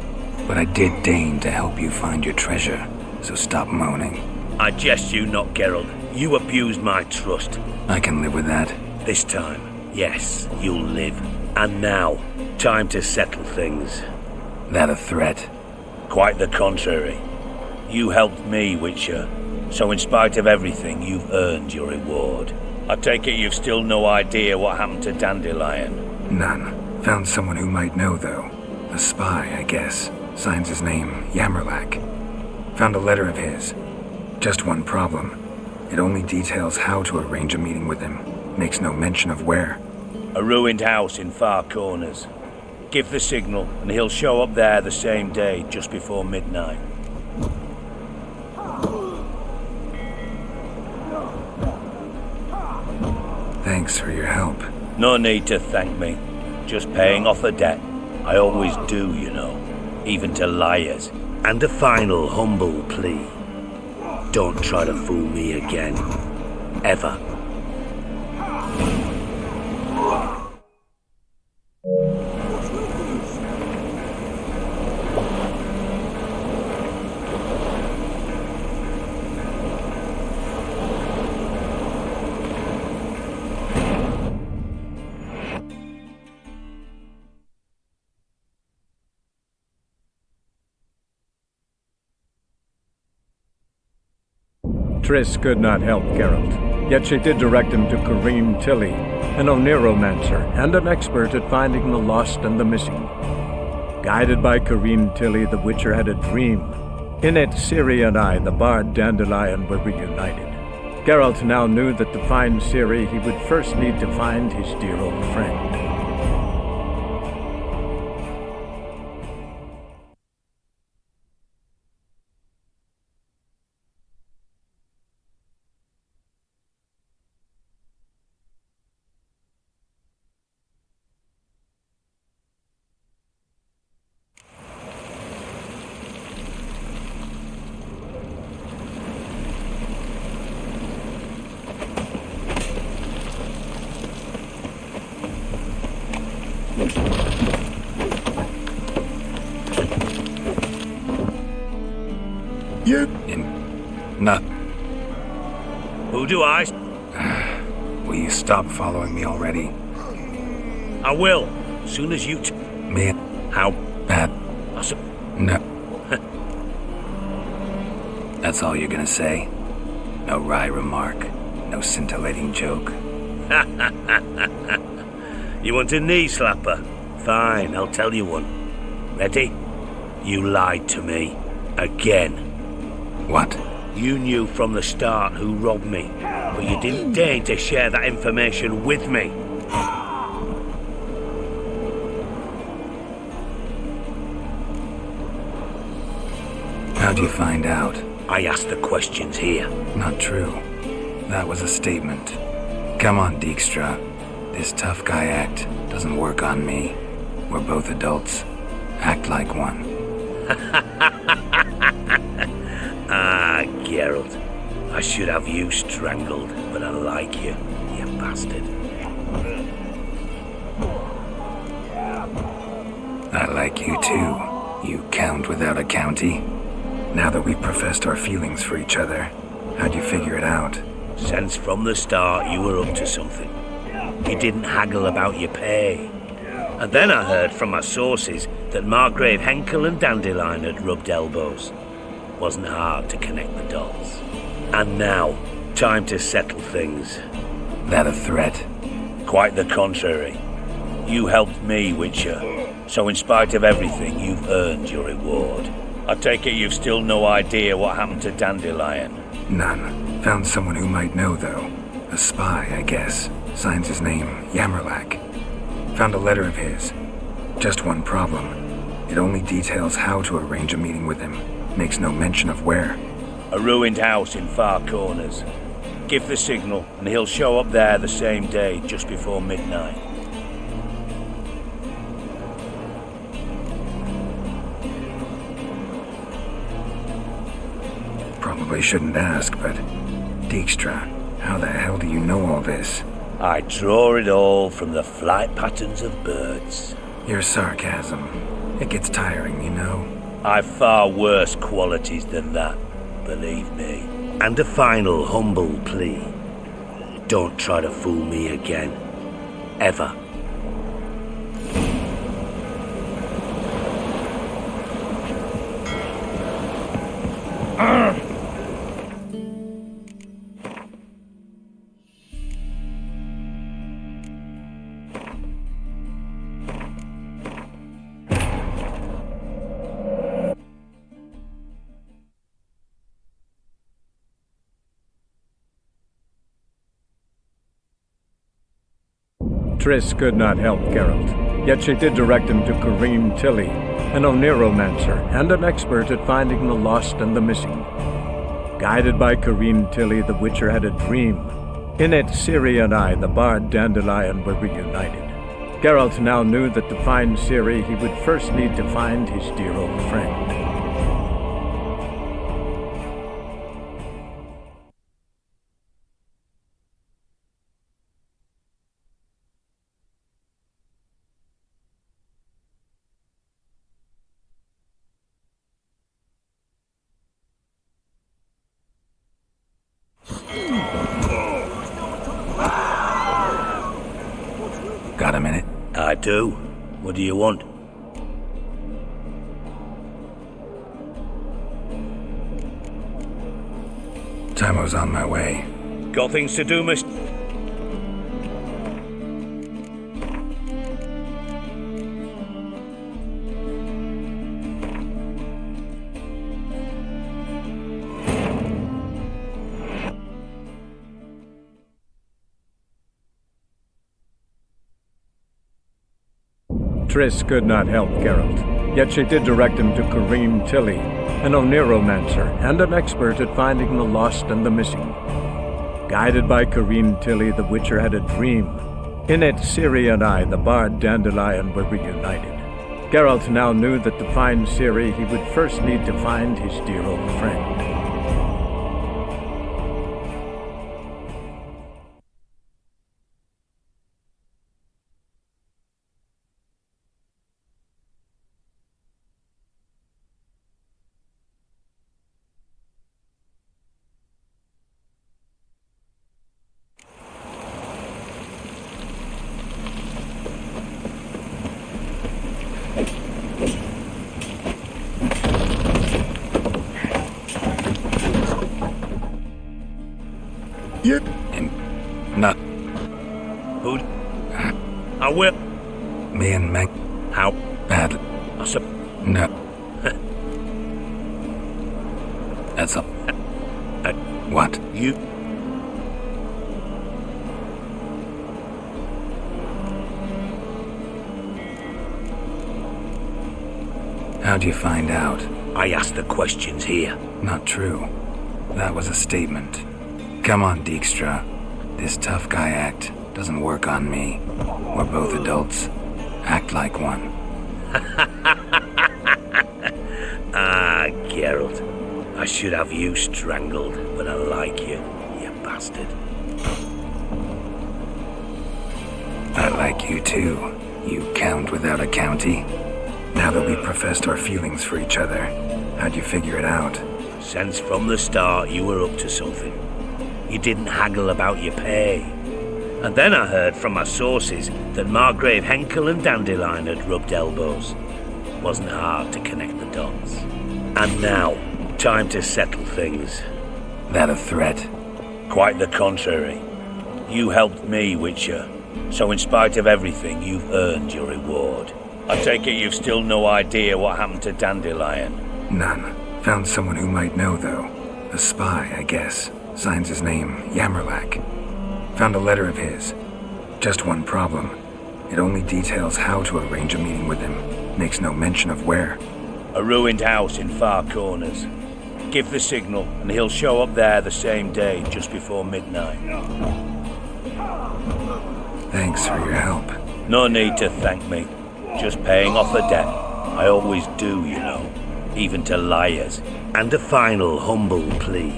But I did deign to help you find your treasure, so stop moaning. I jest you not, Geralt. You abused my trust. I can live with that. This time, yes, you'll live. And now, time to settle things. That a threat? Quite the contrary. You helped me, Witcher, so in spite of everything, you've earned your reward. I take it you've still no idea what happened to Dandelion? None. Found someone who might know, though. A spy, I guess. Signs his name, Yammerlak. Found a letter of his. Just one problem. It only details how to arrange a meeting with him. Makes no mention of where. A ruined house in Far Corners. Give the signal, and he'll show up there the same day, just before midnight. Thanks for your help. No need to thank me. Just paying off a debt. I always do, you know. Even to liars. And a final humble plea. Don't try to fool me again. Ever. Triss could not help Geralt, yet she did direct him to Kareem Tilly, an Oniromancer and an expert at finding the lost and the missing. Guided by Kareem Tilly, the Witcher had a dream. In it, Ciri and I, the bard Dandelion, were reunited. Geralt now knew that to find Ciri, he would first need to find his dear old friend. Not. Who do I? Will you stop following me already? I will, as soon as you Me? How bad? No. I That's all you're gonna say? No wry remark? No scintillating joke? You want a knee slapper? Fine, I'll tell you one. Ready? You lied to me. Again. What? You knew from the start who robbed me, but you didn't deign to share that information with me. How'd you find out? I asked the questions here. Not true. That was a statement. Come on, Dijkstra. This tough guy act doesn't work on me. We're both adults. Act like one. Ah, Geralt. I should have you strangled, but I like you, you bastard. I like you too, you count without a county. Now that we've professed our feelings for each other, how'd you figure it out? Since from the start you were up to something. You didn't haggle about your pay. And then I heard from my sources that Margrave Henkel and Dandelion had rubbed elbows. Wasn't hard to connect the dots. And now, time to settle things. That a threat? Quite the contrary. You helped me, Witcher. So in spite of everything, you've earned your reward. I take it you've still no idea what happened to Dandelion? None. Found someone who might know, though. A spy, I guess. Signs his name, Yammerlack. Found a letter of his. Just one problem. It only details how to arrange a meeting with him. Makes no mention of where. A ruined house in Far Corners. Give the signal, and he'll show up there the same day, just before midnight. Probably shouldn't ask, but... Dijkstra, how the hell do you know all this? I draw it all from the flight patterns of birds. Your sarcasm. It gets tiring, you know? I've far worse qualities than that, believe me. And a final humble plea. Don't try to fool me again. Ever. Triss could not help Geralt, yet she did direct him to Kareem Tilly, an Oniromancer and an expert at finding the lost and the missing. Guided by Kareem Tilly, the Witcher had a dream. In it, Ciri and I, the bard Dandelion, were reunited. Geralt now knew that to find Ciri, he would first need to find his dear old friend. Got a minute? I do. What do you want? Timo's on my way. Got things to do, Mr. Triss could not help Geralt, yet she did direct him to Kareem Tilly, an Oniromancer and an expert at finding the lost and the missing. Guided by Kareem Tilly, the Witcher had a dream. In it, Ciri and I, the bard Dandelion, were reunited. Geralt now knew that to find Ciri, he would first need to find his dear old friend. Not Who? I will. me and Meg. How? Bad. I sup. No. That's a... What? You... How'd you find out? I asked the questions here. Not true. That was a statement. Come on, Dijkstra. This tough guy act doesn't work on me. We're both adults. Act like one. Ah, Geralt. I should have you strangled, but I like you, you bastard. I like you too, you count without a county. Now that we professed our feelings for each other, how'd you figure it out? Since from the start you were up to something. You didn't haggle about your pay. And then I heard from my sources that Margrave Henkel and Dandelion had rubbed elbows. Wasn't hard to connect the dots. And now, time to settle things. That a threat? Quite the contrary. You helped me, Witcher. So in spite of everything, you've earned your reward. I take it you've still no idea what happened to Dandelion? None. Found someone who might know, though. A spy, I guess. Signs his name Yammerlak. Found a letter of his. Just one problem. It only details how to arrange a meeting with him. Makes no mention of where. A ruined house in Far Corners. Give the signal, and he'll show up there the same day, just before midnight. Thanks for your help. No need to thank me. Just paying off a debt. I always do, you know. Even to liars. And a final humble plea.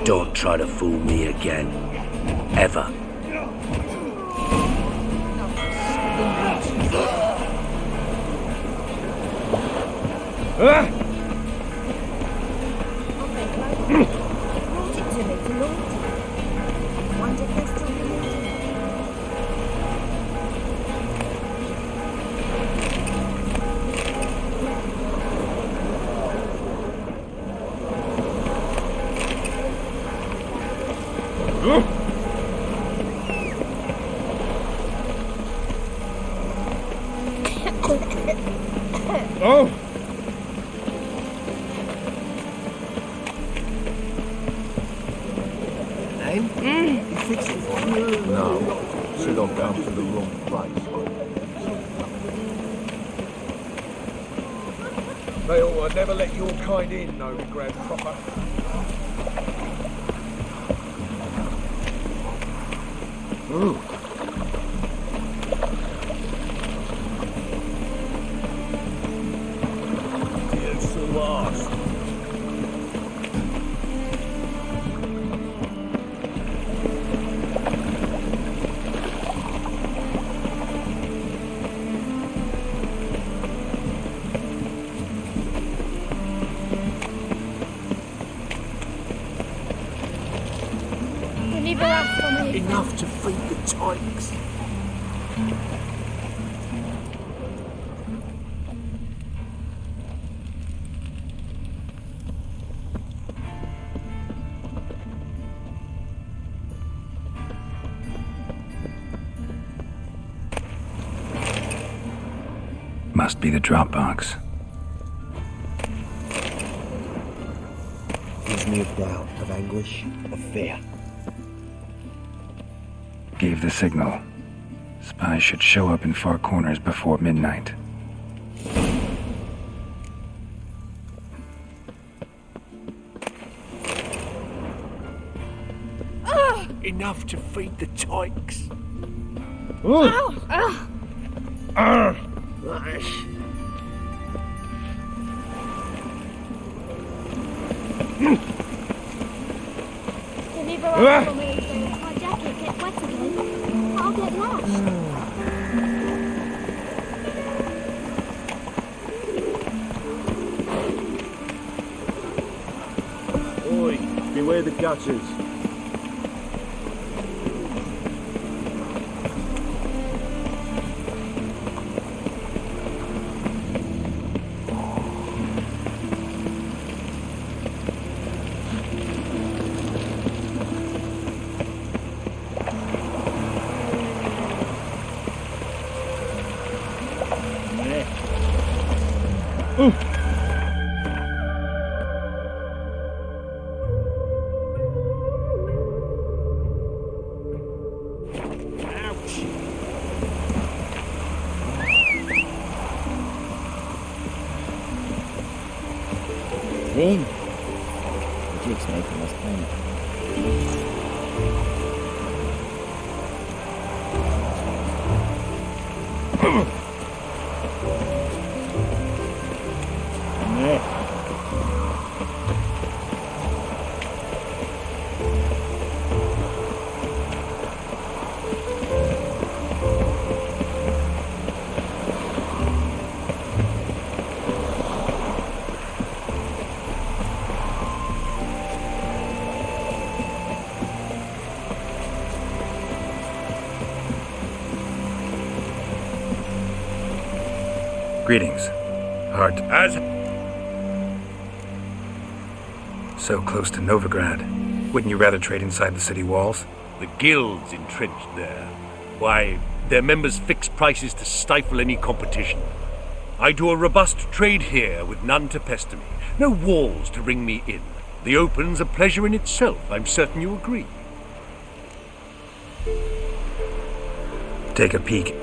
Don't try to fool me again. Ever. They ought to never let your kind in, no grab proper. Ooh. Dear Sulas. Enough to feed the tykes. Must be the Dropbox. Gives me a doubt of anguish, of fear. Gave the signal. Spies should show up in Far Corners before midnight. Enough to feed the tykes. My jacket gets wet again. I'll get lost. Oi, beware the gutters. in. The jig's making us panic. Greetings. Hard As so close to Novigrad. Wouldn't you rather trade inside the city walls? the guild's entrenched there, why, their members fix prices to stifle any competition. I do a robust trade here with none to pester me, no walls to ring me in. The open's a pleasure in itself, I'm certain you agree. Take a peek.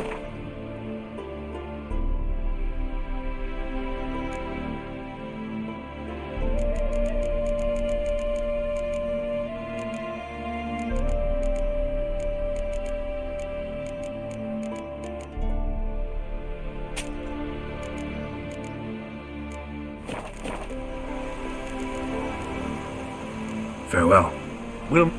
Farewell. Will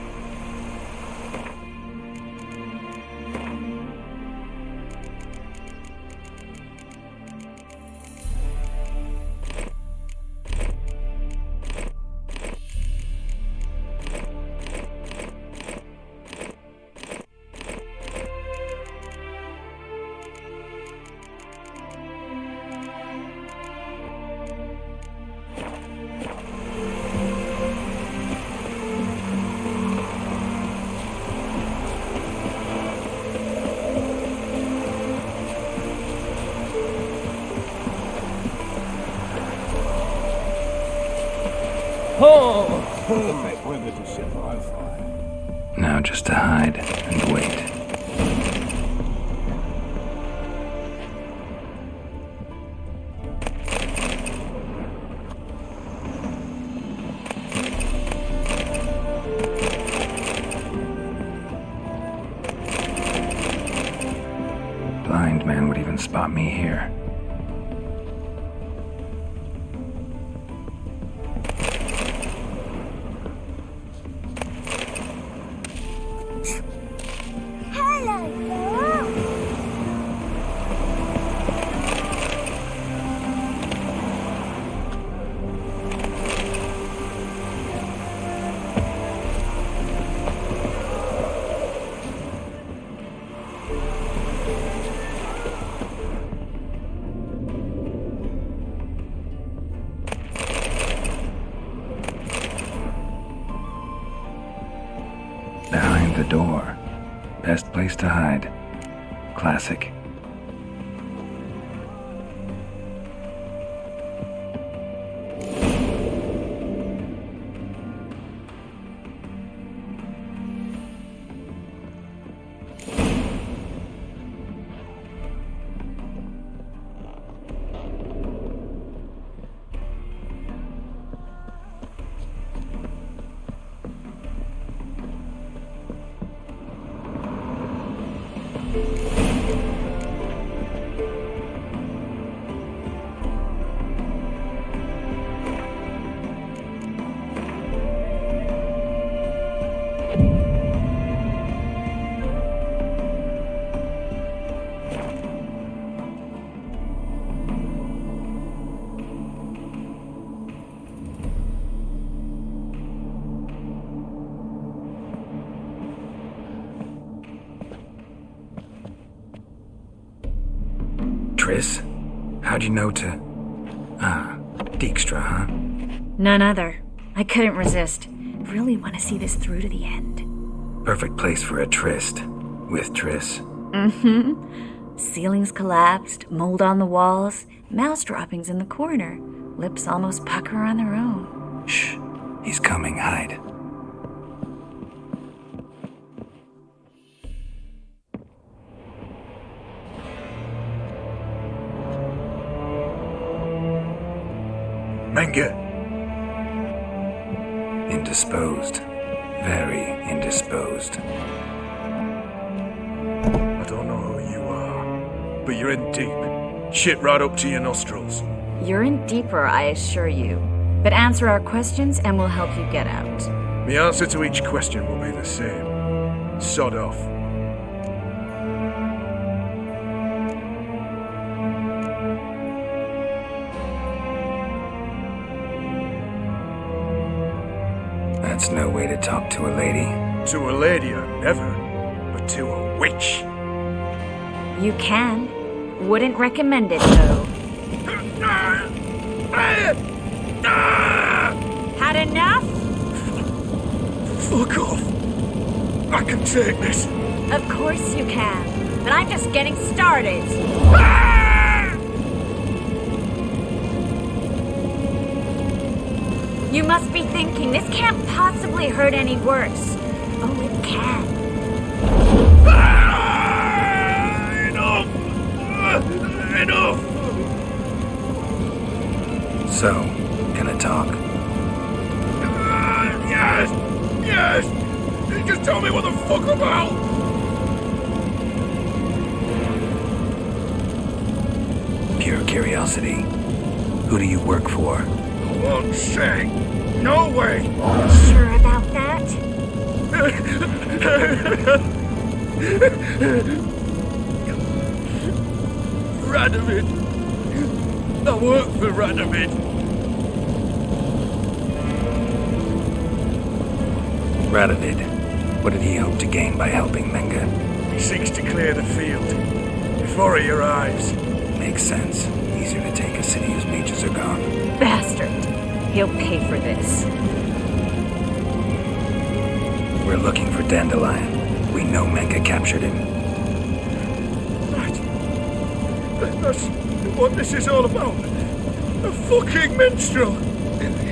Perfect weather to survive. Now just to hide and wait. Blind man would even spot me here. Behind the door. Best place to hide. Classic. Triss? How'd you know to... Dijkstra, huh? None other. I couldn't resist. Really want to see this through to the end. Perfect place for a tryst. With Triss. Mm-hmm. Ceilings collapsed, mold on the walls, mouse droppings in the corner. Lips almost pucker on their own. Shh. He's coming. Hide. Menge, Indisposed. Very indisposed. I don't know who you are, but you're in deep. Shit right up to your nostrils. You're in deeper, I assure you. But answer our questions and we'll help you get out. The answer to each question will be the same. Sod off. That's no way to talk to a lady. To a lady, I never. But to a witch. You can. Wouldn't recommend it, though. Had enough? Fuck off. I can take this. Of course you can. But I'm just getting started. You must be thinking, this can't possibly hurt any worse. Oh, it can. Enough! Enough! So, gonna talk? Yes! Yes! Just tell me what the fuck about! Pure curiosity. Who do you work for? I won't say. No way! Sure about that? Radovid. I work for Radovid. Radovid. What did he hope to gain by helping Menga? He seeks to clear the field. Before he arrives. Makes sense. Easier to take a city whose mages are gone. Bastard. He'll pay for this. We're looking for Dandelion. We know Menga captured him. That's what this is all about. A fucking minstrel.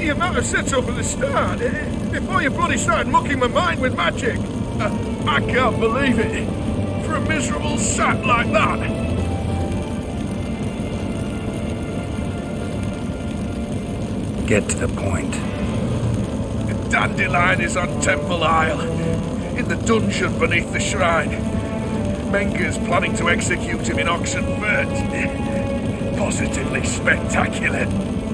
You might have said so from the start. Before you bloody started mucking my mind with magic. I can't believe it. For a miserable sap like that. Get to the point. Dandelion is on Temple Isle, in the dungeon beneath the shrine. Menga's planning to execute him in Oxenfurt. Positively spectacular.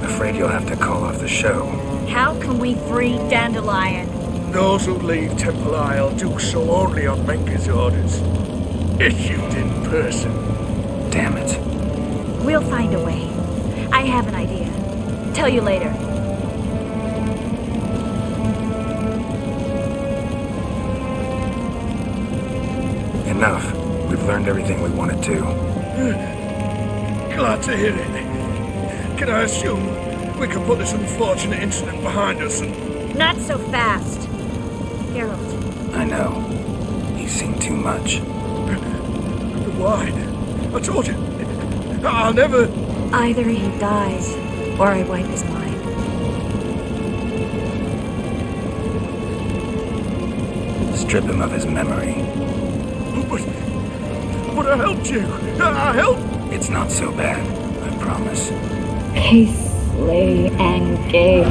Afraid you'll have to call off the show. How can we free Dandelion? Those who leave Temple Isle do so only on Menga's orders. Issued in person. Damn it. We'll find a way. I have an idea. Tell you later. Enough. We've learned everything we wanted to. Glad to hear it. Can I assume we can put this unfortunate incident behind us and... Not so fast. Geralt. I know. He's seen too much. Why? I told you. I'll never... Either he dies, or I wipe his mind. Strip him of his memory. But I helped you. I helped. It's not so bad, I promise. Peace, slay, and gay.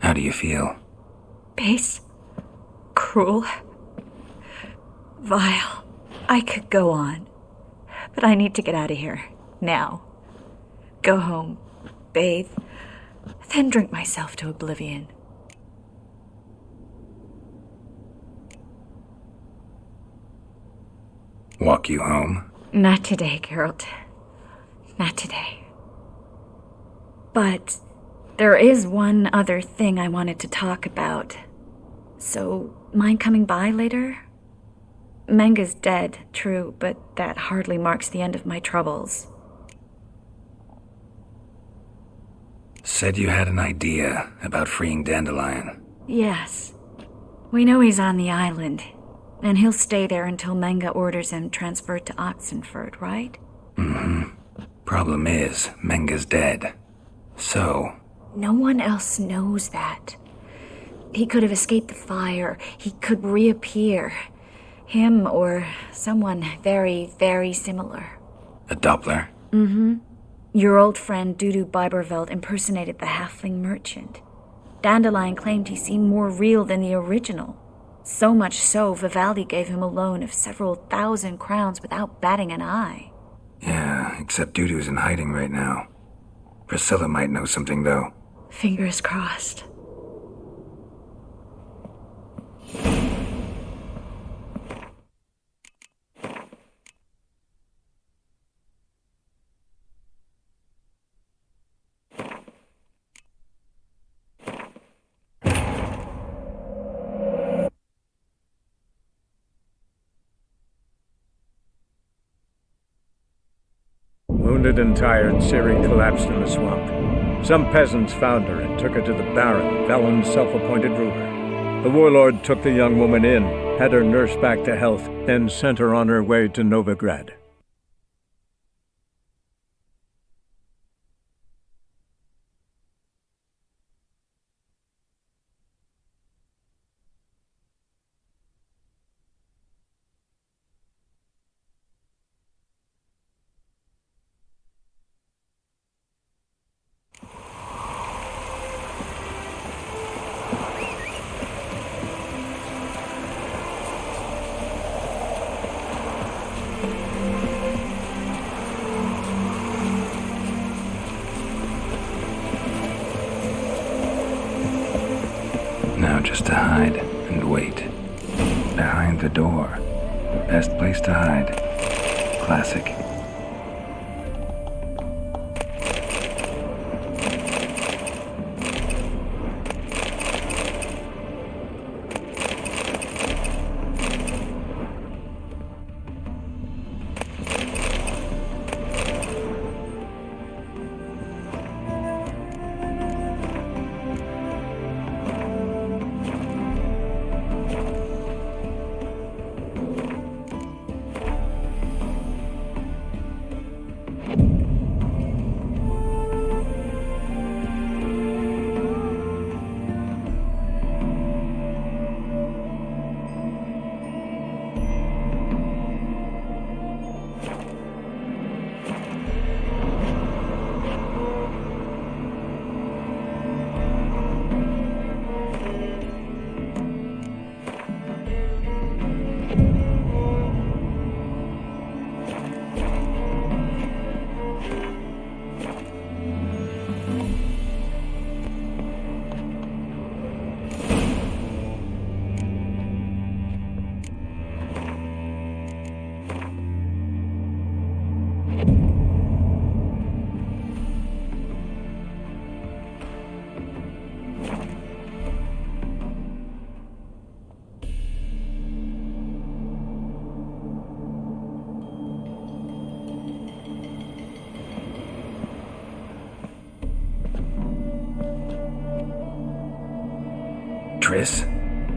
How do you feel? Base. Cruel. Vile. I could go on. But I need to get out of here. Now. Go home. Bathe. Then drink myself to oblivion. Walk you home? Not today, Geralt. Not today. But there is one other thing I wanted to talk about. So, mind coming by later? Menga's dead, true, but that hardly marks the end of my troubles. Said you had an idea about freeing Dandelion. Yes. We know he's on the island, and he'll stay there until Menga orders him transferred to Oxenfurt, right? Mm-hmm. Problem is, Menga's dead. So... No one else knows that. He could have escaped the fire. He could reappear. Him or someone very, very similar. A Doppler? Mm-hmm. Your old friend Dudu Biberveld impersonated the halfling merchant. Dandelion claimed he seemed more real than the original. So much so, Vivaldi gave him a loan of several thousand crowns without batting an eye. Yeah, except Dudu's in hiding right now. Priscilla might know something, though. Fingers crossed. Wounded and tired, Siri collapsed in the swamp. Some peasants found her and took her to the Baron, Valen's self-appointed ruler. The warlord took the young woman in, had her nursed back to health, then sent her on her way to Novigrad. Now just to hide and wait. Behind the door. Best place to hide. Classic. Triss?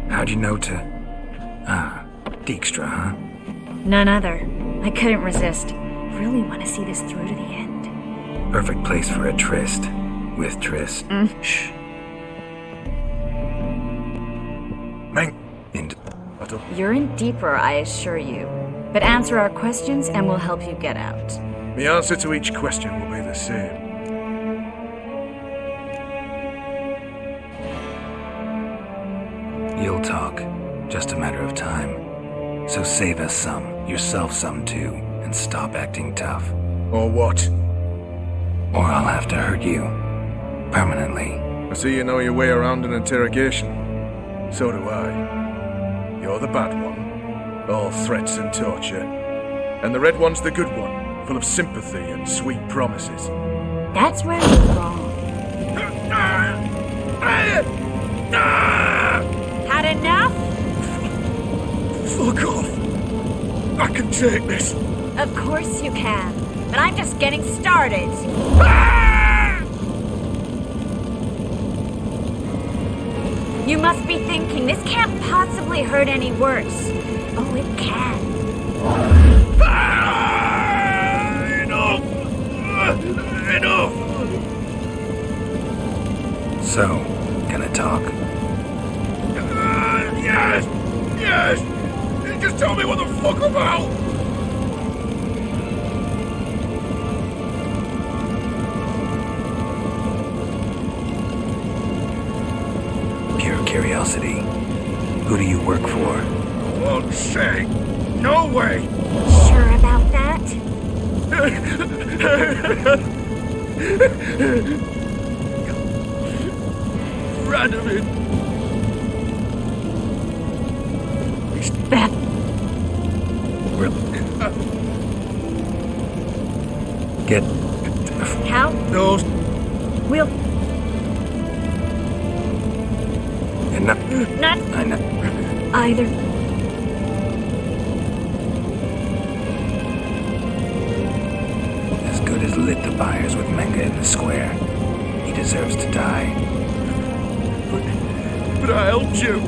How'd you know to... Ah, Dijkstra, huh? None other. I couldn't resist. Really want to see this through to the end. Perfect place for a tryst. With Triss. Shh. You're in deeper, I assure you. But answer our questions and we'll help you get out. The answer to each question will be the same. You'll talk. Just a matter of time. So save us some, yourself some too, and stop acting tough. Or what? Or I'll have to hurt you. Permanently. I see you know your way around an interrogation. So do I. You're the bad one. All threats and torture. And the red one's the good one, full of sympathy and sweet promises. That's where you're wrong. Had enough? Fuck off! I can take this. Of course you can. But I'm just getting started. You must be thinking, this can't possibly hurt any worse. Oh, it can. Enough! Enough! So, gonna talk? Just tell me what the fuck about! Pure curiosity. Who do you work for? Fuck's sake! No way! Sure about that? Radovid! Beth. Get... How? No. We'll... Enough. Not I know. either. As good as lit the fires with Menga in the square. He deserves to die. But I helped you.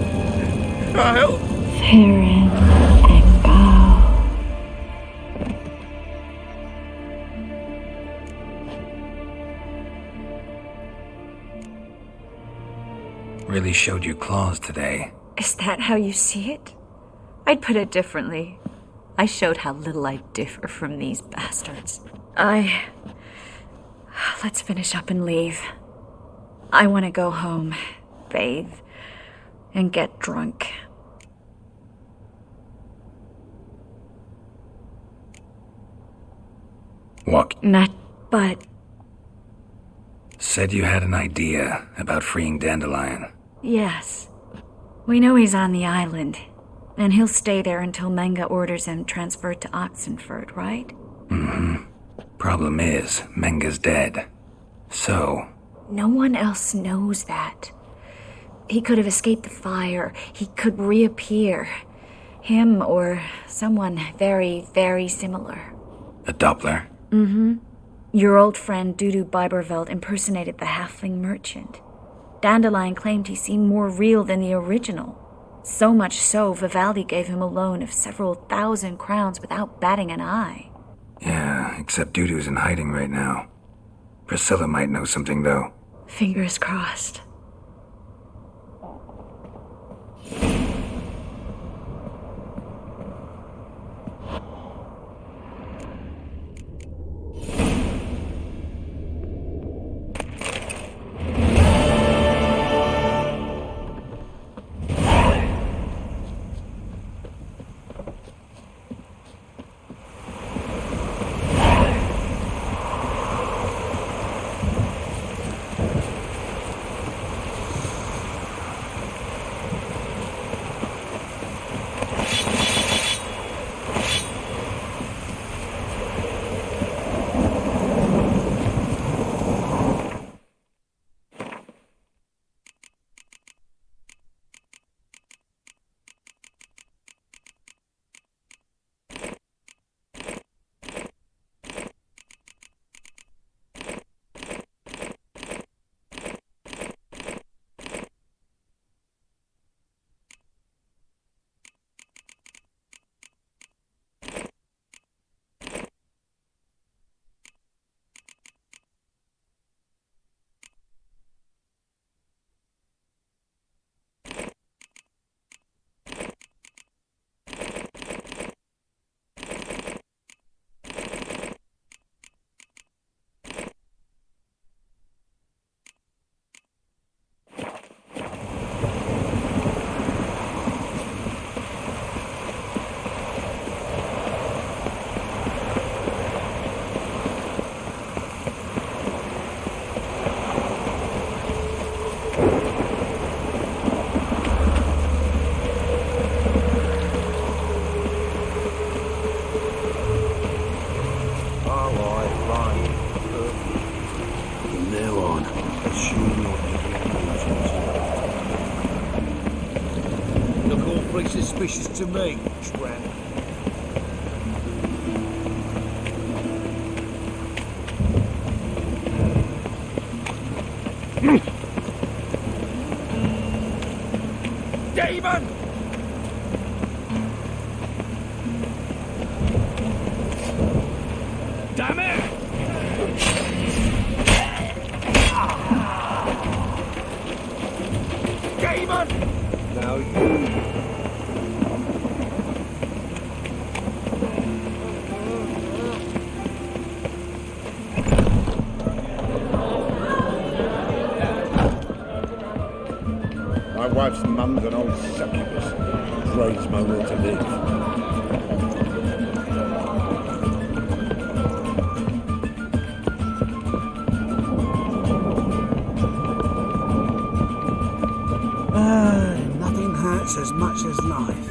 I helped. Farron and go. Really showed your claws today. Is that how you see it? I'd put it differently. I showed how little I differ from these bastards. Let's finish up and leave. I want to go home, bathe, and get drunk. Walk. But... Said you had an idea about freeing Dandelion. Yes. We know he's on the island, and he'll stay there until Menga orders him transferred to Oxenford, right? Mm-hmm. Problem is, Menga's dead. So... No one else knows that. He could have escaped the fire. He could reappear. Him or someone very, very similar. A Doppler? Mm-hmm. Your old friend Dudu Biberveld impersonated the halfling merchant. Dandelion claimed he seemed more real than the original. So much so, Vivaldi gave him a loan of several thousand crowns without batting an eye. Yeah, except Dudu's in hiding right now. Priscilla might know something, though. Fingers crossed. Suspicious to me, tramp. Demon! Damn it! Demon! Now you... mum's an old succubus. Drains my will to live. Nothing hurts as much as life.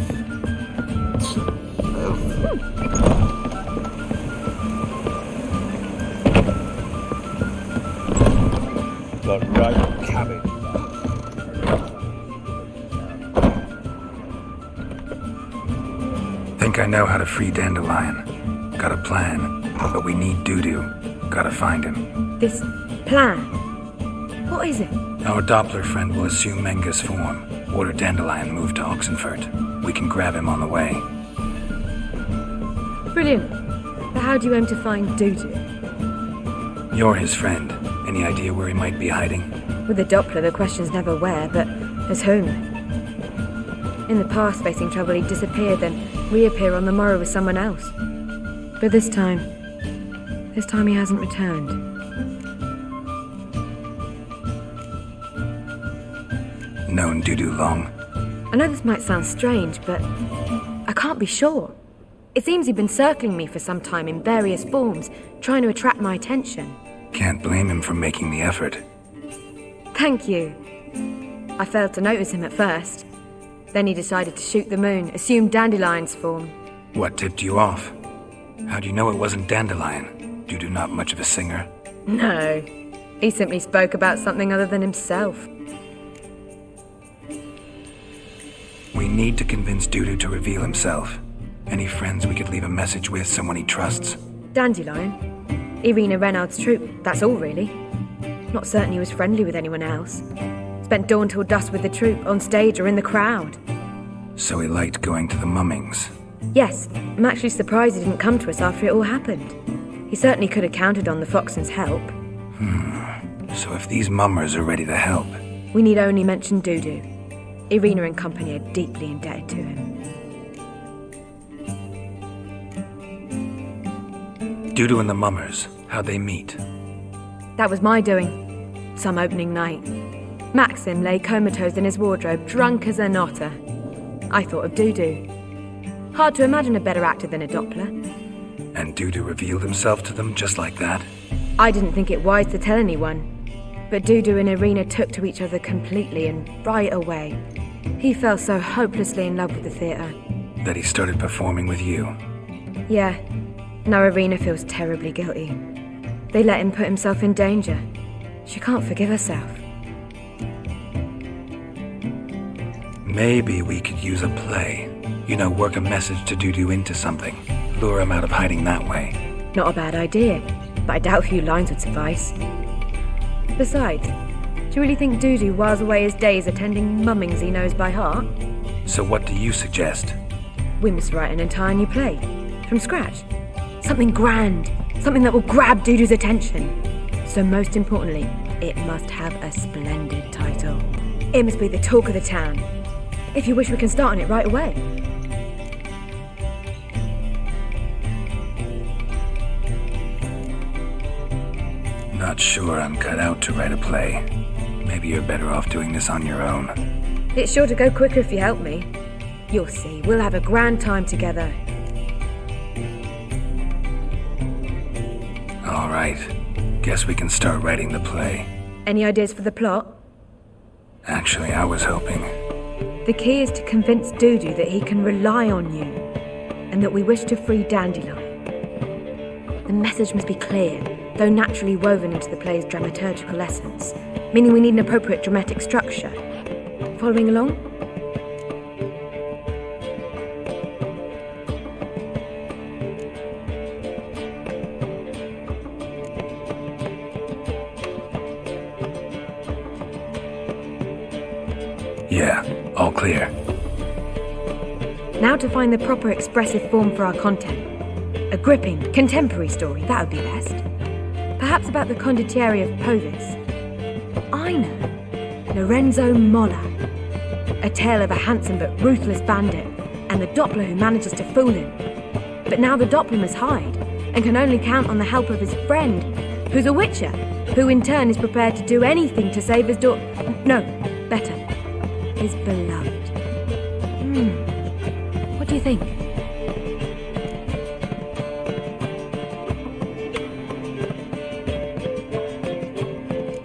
Got right cabbage. Think I know how to free Dandelion. Got a plan, but we need Dudu. Gotta find him. This plan? What is it? Our Doppler friend will assume Menga's form. Order Dandelion move to Oxenfurt. We can grab him on the way. Brilliant. But how do you aim to find Dudu? You're his friend. Any idea where he might be hiding? With the Doppler, the question's never where, but as whom. In the past, facing trouble, he'd disappear, then reappear on the morrow with someone else. But this time he hasn't returned. Known Dudu long? I know this might sound strange, but I can't be sure. It seems he'd been circling me for some time in various forms, trying to attract my attention. Can't blame him for making the effort. Thank you. I failed to notice him at first. Then he decided to shoot the moon, assume Dandelion's form. What tipped you off? How do you know it wasn't Dandelion? Dudu not much of a singer? No. He simply spoke about something other than himself. We need to convince Dudu to reveal himself. Any friends we could leave a message with, someone he trusts? Dandelion? Irina Reynard's troupe, that's all really. Not certain he was friendly with anyone else. Spent dawn till dusk with the troupe, on stage or in the crowd. So he liked going to the mummings? Yes, I'm actually surprised he didn't come to us after it all happened. He certainly could have counted on the Foxton's help. So if these mummers are ready to help... We need only mention Dudu. Irina and company are deeply indebted to him. Dudu and the mummers, how'd they meet? That was my doing. Some opening night. Maxim lay comatose in his wardrobe, drunk as an otter. I thought of Dudu. Hard to imagine a better actor than a Doppler. And Dudu revealed himself to them just like that? I didn't think it wise to tell anyone. But Dudu and Irina took to each other completely and right away. He fell so hopelessly in love with the theatre. That he started performing with you? Yeah. Now Irina feels terribly guilty. They let him put himself in danger. She can't forgive herself. Maybe we could use a play. You know, work a message to Dudu into something. Lure him out of hiding that way. Not a bad idea, but I doubt a few lines would suffice. Besides, do you really think Dudu whiles away his days attending mummings he knows by heart? So what do you suggest? We must write an entire new play. From scratch. Something grand. Something that will grab Dudu's attention. So most importantly, it must have a splendid title. It must be the talk of the town. If you wish, we can start on it right away. Not sure I'm cut out to write a play. Maybe you're better off doing this on your own. It's sure to go quicker if you help me. You'll see, we'll have a grand time together. All right. Guess we can start writing the play. Any ideas for the plot? Actually, I was hoping. The key is to convince Dudu that he can rely on you, and that we wish to free Dandelion. The message must be clear, though naturally woven into the play's dramaturgical essence, meaning we need an appropriate dramatic structure. Following along? Yeah, all clear. Now to find the proper expressive form for our content. A gripping, contemporary story, that would be best. Perhaps about the condottieri of Povis. I know. Lorenzo Molla. A tale of a handsome but ruthless bandit, and the Doppler who manages to fool him. But now the Doppler must hide, and can only count on the help of his friend, who's a witcher, who in turn is prepared to do anything to save his daughter. No, better. his beloved. What do you think?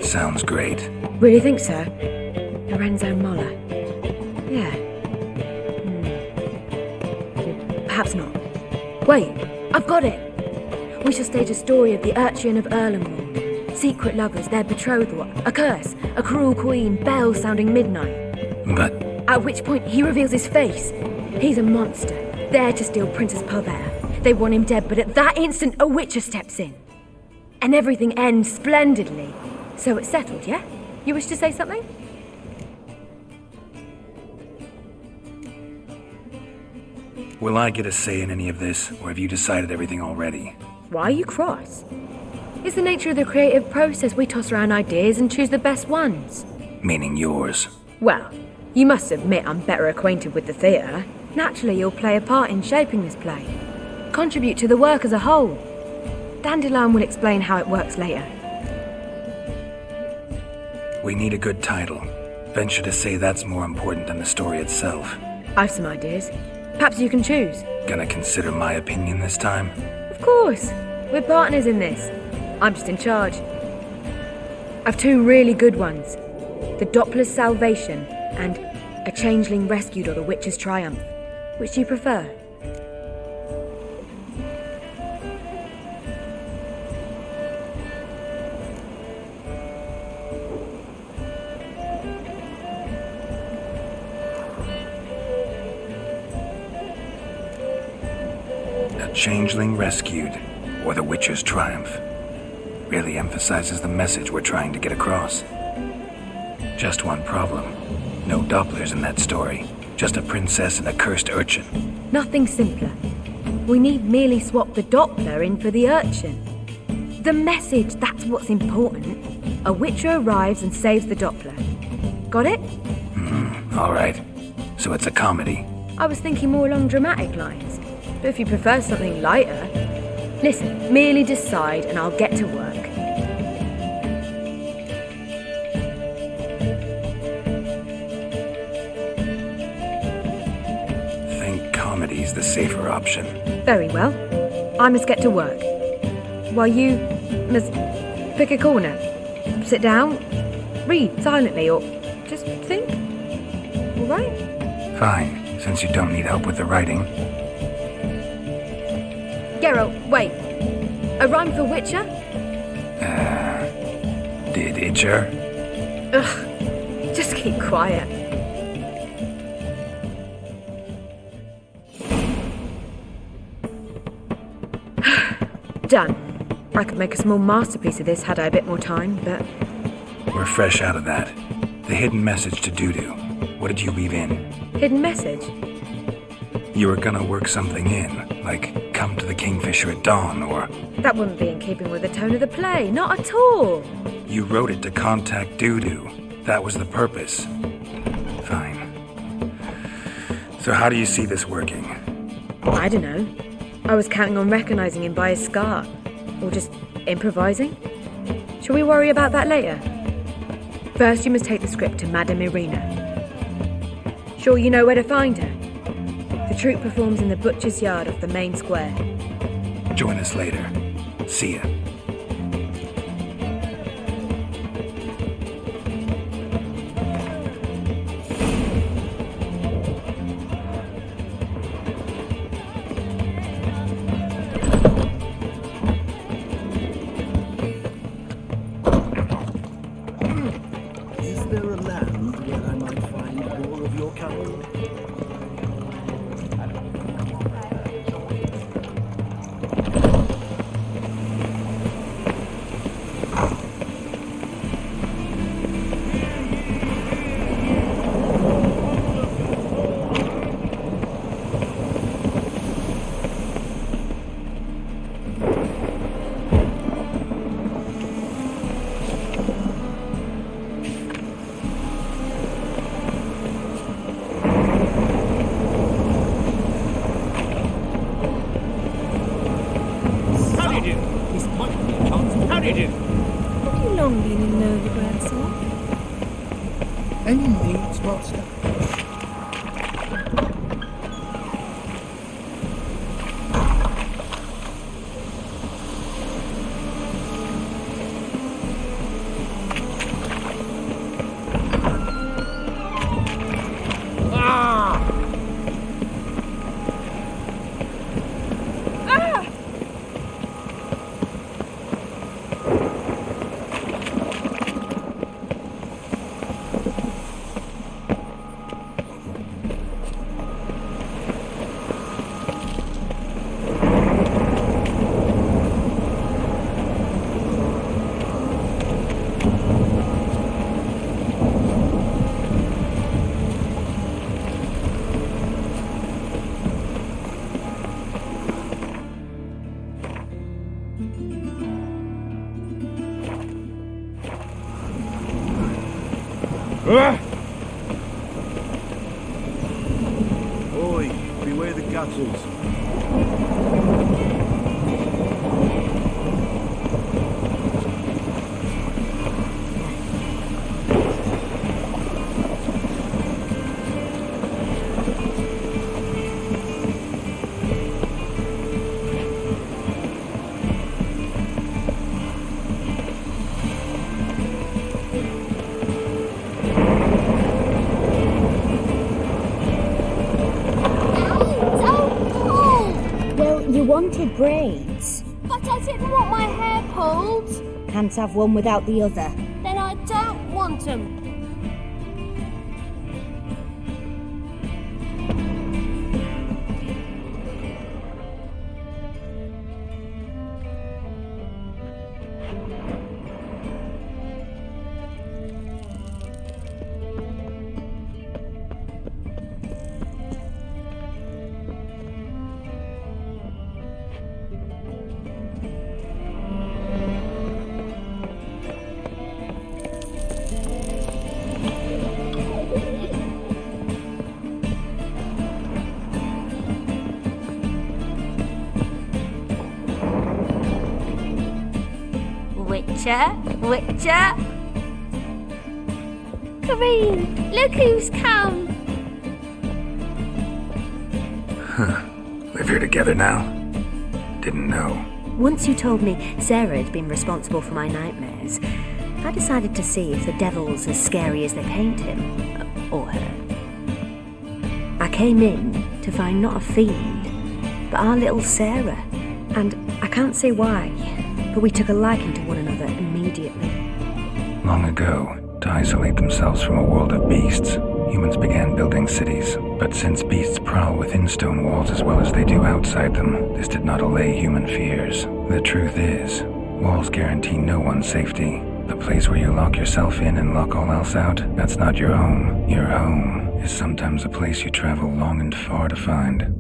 Sounds great. Really think so? Lorenzo Moller. Yeah. Perhaps not. Wait, I've got it! We shall stage a story of the urchin of Erlenwald. Secret lovers, their betrothal, a curse, a cruel queen, bells sounding midnight. But... At which point he reveals his face. He's a monster, there to steal Princess Pavere. They want him dead, but at that instant a witcher steps in. And everything ends splendidly. So it's settled, yeah? You wish to say something? Will I get a say in any of this, or have you decided everything already? Why are you cross? It's the nature of the creative process. We toss around ideas and choose the best ones. Meaning yours. Well, you must admit I'm better acquainted with the theatre. Naturally, you'll play a part in shaping this play. Contribute to the work as a whole. Dandelion will explain how it works later. We need a good title. Venture to say that's more important than the story itself. I've some ideas. Perhaps you can choose. Gonna consider my opinion this time? Of course. We're partners in this. I'm just in charge. I've two really good ones. The Doppler's Salvation and A Changeling Rescued or The Witch's Triumph. Which do you prefer? A Changeling Rescued, or The Witcher's Triumph, really emphasizes the message we're trying to get across. Just one problem. No Dopplers in that story. Just a princess and a cursed urchin. Nothing simpler. We need merely swap the Doppler in for the urchin. The message, that's what's important. A witcher arrives and saves the Doppler. Got it? All right. So it's a comedy. I was thinking more along dramatic lines. But if you prefer something lighter... Listen, merely decide and I'll get to work. Think comedy's the safer option. Very well. I must get to work. While you must pick a corner. Sit down, read silently, or just think. All right? Fine, since you don't need help with the writing. Geralt, wait. A rhyme for Witcher? Did Itcher? Ugh, just keep quiet. Done. I could make a small masterpiece of this had I a bit more time, but... We're fresh out of that. The hidden message to Dudu. What did you weave in? Hidden message? You were gonna work something in, like come to the Kingfisher at dawn, or... That wouldn't be in keeping with the tone of the play, not at all. You wrote it to contact Dudu. That was the purpose. Fine. So how do you see this working? I don't know. I was counting on recognizing him by his scar. Or just improvising. Shall we worry about that later? First, you must take the script to Madame Irina. Sure you know where to find her? The troupe performs in the butcher's yard off the main square. Join us later. See ya. Is there a land where I might find more of your kind? How do you do? This might be a chance. How do you do? Have you long been in Novigrad, sir? Any needs, master? Oi, beware the gutters. You wanted braids. But I didn't want my hair pulled. Can't have one without the other. Then I don't want them. Witcher? Kareen, look who's come! Live here together now? Didn't know. Once you told me Sarah had been responsible for my nightmares, I decided to see if the devil's as scary as they paint him. Or her. I came in to find not a fiend, but our little Sarah. And I can't say why, but we took a liking to one another immediately. Long ago, to isolate themselves from a world of beasts, humans began building cities. But since beasts prowl within stone walls as well as they do outside them, this did not allay human fears. The truth is, walls guarantee no one's safety. The place where you lock yourself in and lock all else out, that's not your home. Your home is sometimes a place you travel long and far to find.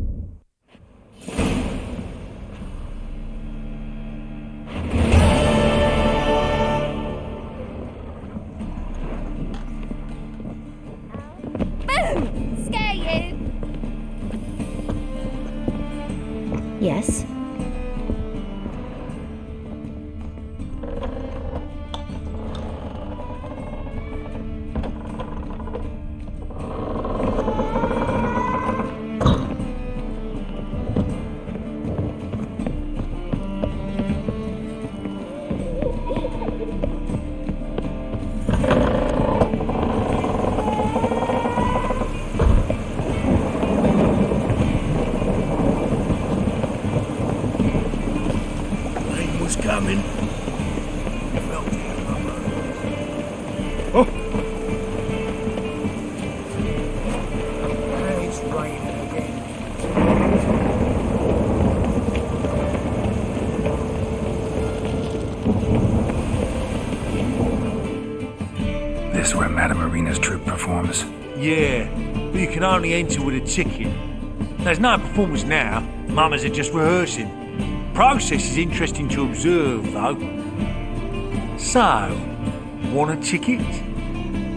Yes? Coming. Oh! It's raining again. This where Madame Marina's troupe performs? Yeah, but you can only enter with a ticket. There's no performance now. Mamas are just rehearsing. Process is interesting to observe, though. So, want a ticket?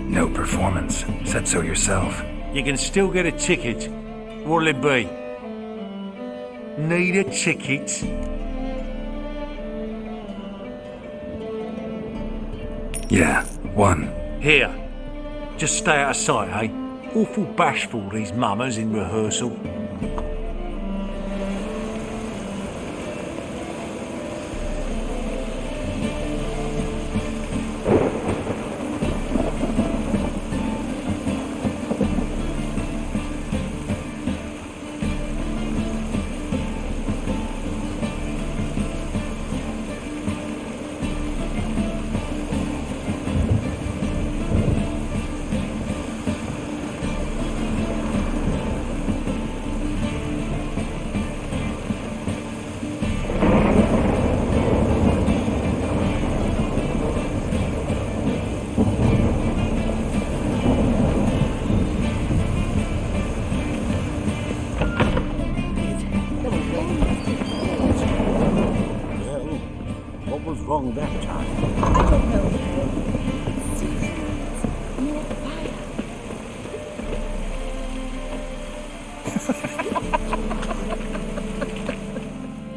No performance. Said so yourself. You can still get a ticket. What'll it be? Need a ticket? Yeah, one. Here. Just stay out of sight, eh? Awful bashful, these mamas in rehearsal.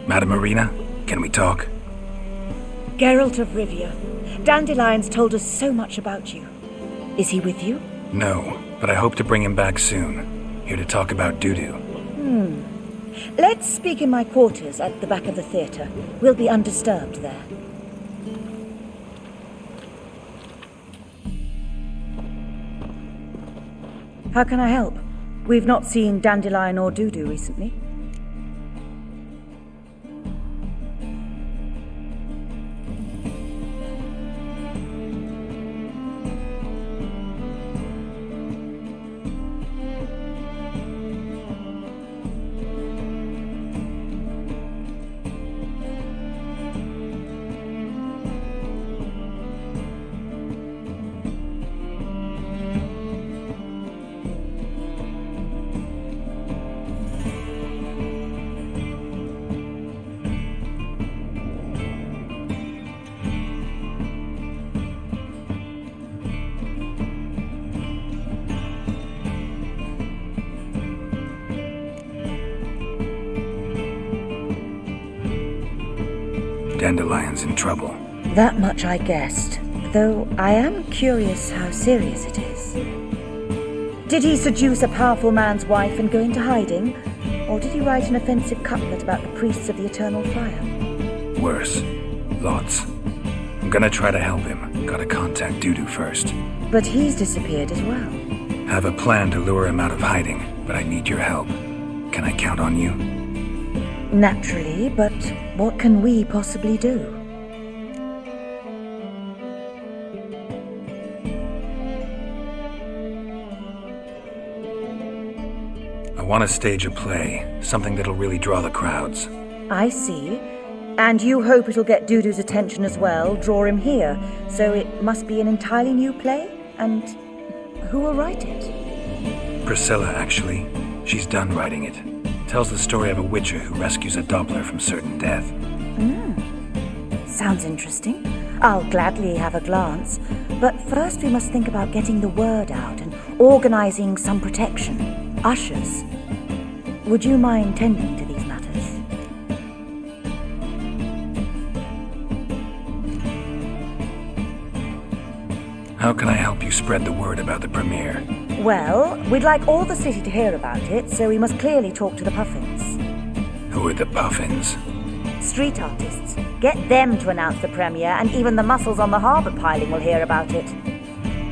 Madam Marina, can we talk? Geralt of Rivia, Dandelion's told us so much about you. Is he with you? No, but I hope to bring him back soon. Here to talk about Dudu. Let's speak in my quarters at the back of the theatre. We'll be undisturbed there. How can I help? We've not seen Dandelion or Dudu recently. Dandelion's in trouble. That much I guessed, though I am curious how serious it is. Did he seduce a powerful man's wife and go into hiding? Or did he write an offensive couplet about the priests of the eternal fire? Worse. Lots. I'm gonna try to help him. Gotta contact Dudu first. But he's disappeared as well. Have a plan to lure him out of hiding, but I need your help. Can I count on you? Naturally, but what can we possibly do? I want to stage a play, something that'll really draw the crowds. I see. And you hope it'll get Dudu's attention as well, draw him here. So it must be an entirely new play? And who will write it? Priscilla, actually. She's done writing it. Tells the story of a witcher who rescues a Doppler from certain death. Sounds interesting. I'll gladly have a glance. But first we must think about getting the word out and organizing some protection. Ushers. Would you mind tending to these matters? How can I help you spread the word about the premiere? Well, we'd like all the city to hear about it, so we must clearly talk to the Puffins. Who are the Puffins? Street artists. Get them to announce the premiere, and even the muscles on the harbour piling will hear about it.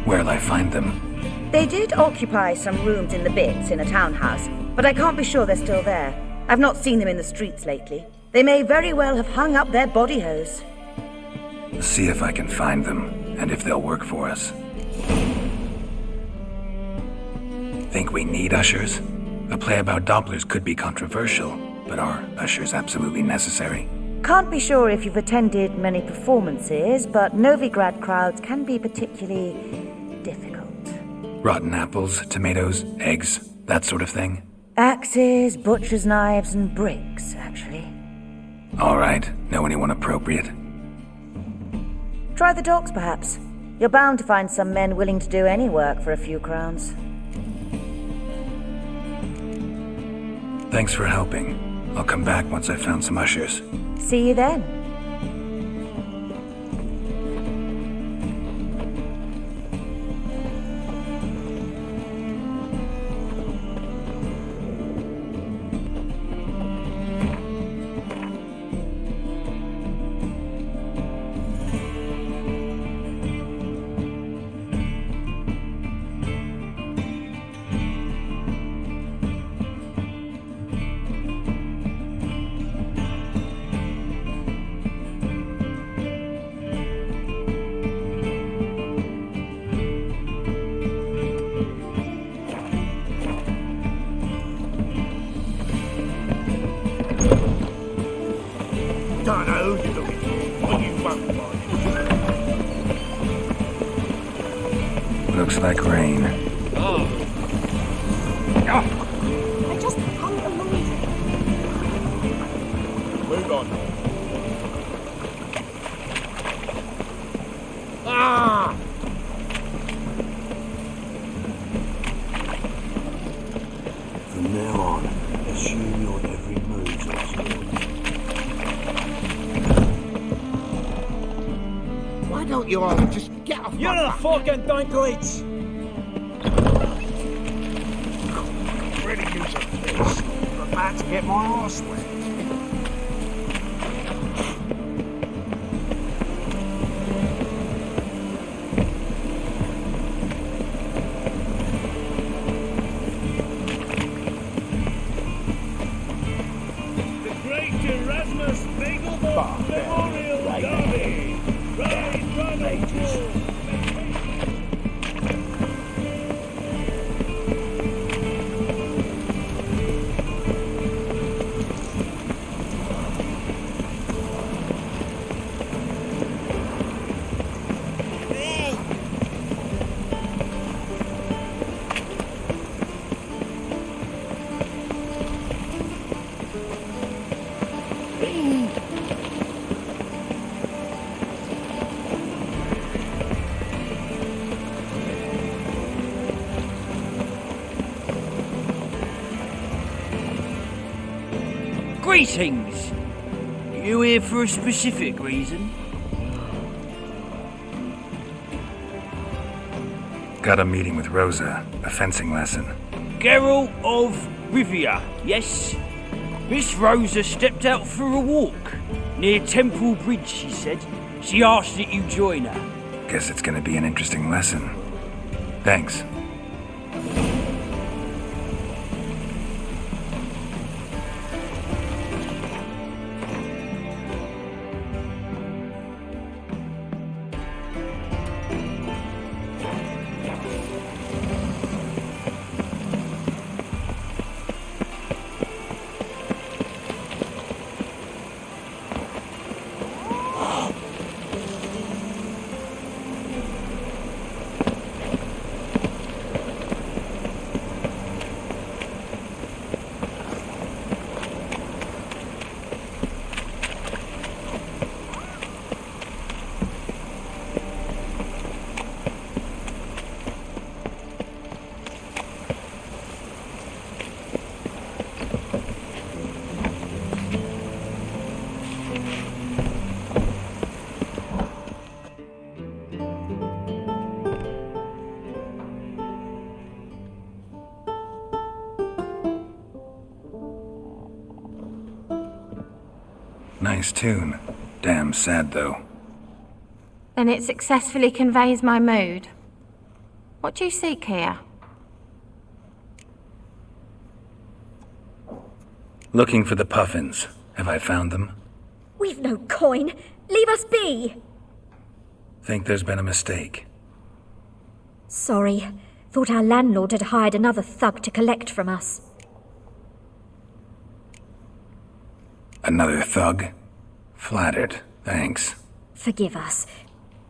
Where'll I find them? They did occupy some rooms in the Bits in a townhouse, but I can't be sure they're still there. I've not seen them in the streets lately. They may very well have hung up their body hose. See if I can find them, and if they'll work for us. Think we need ushers? A play about Dopplers could be controversial, but are ushers absolutely necessary? Can't be sure if you've attended many performances, but Novigrad crowds can be particularly difficult. Rotten apples, tomatoes, eggs, that sort of thing? Axes, butcher's knives, and bricks, actually. All right. Know anyone appropriate? Try the docks, perhaps. You're bound to find some men willing to do any work for a few crowns. Thanks for helping. I'll come back once I've found some ushers. See you then. Don't know who you're looking for, but you won't find it. Looks like rain. I just hung a laundry. Move on. From now on. Assume your every move's observed. Why don't you all just get off You're my a back? fucking dinklage! Really use a piss. I'm about to get my arse wet. Greetings! You here for a specific reason? Got a meeting with Rosa, a fencing lesson. Geralt of Rivia, yes? Miss Rosa stepped out for a walk. Near Temple Bridge, she said. She asked that you join her. Guess it's gonna be an interesting lesson. Thanks. Nice tune. Damn sad, though. Then it successfully conveys my mood. What do you seek here? Looking for the puffins. Have I found them? We've no coin. Leave us be. Think there's been a mistake. Sorry. Thought our landlord had hired another thug to collect from us. Another thug? Flattered, thanks. Forgive us.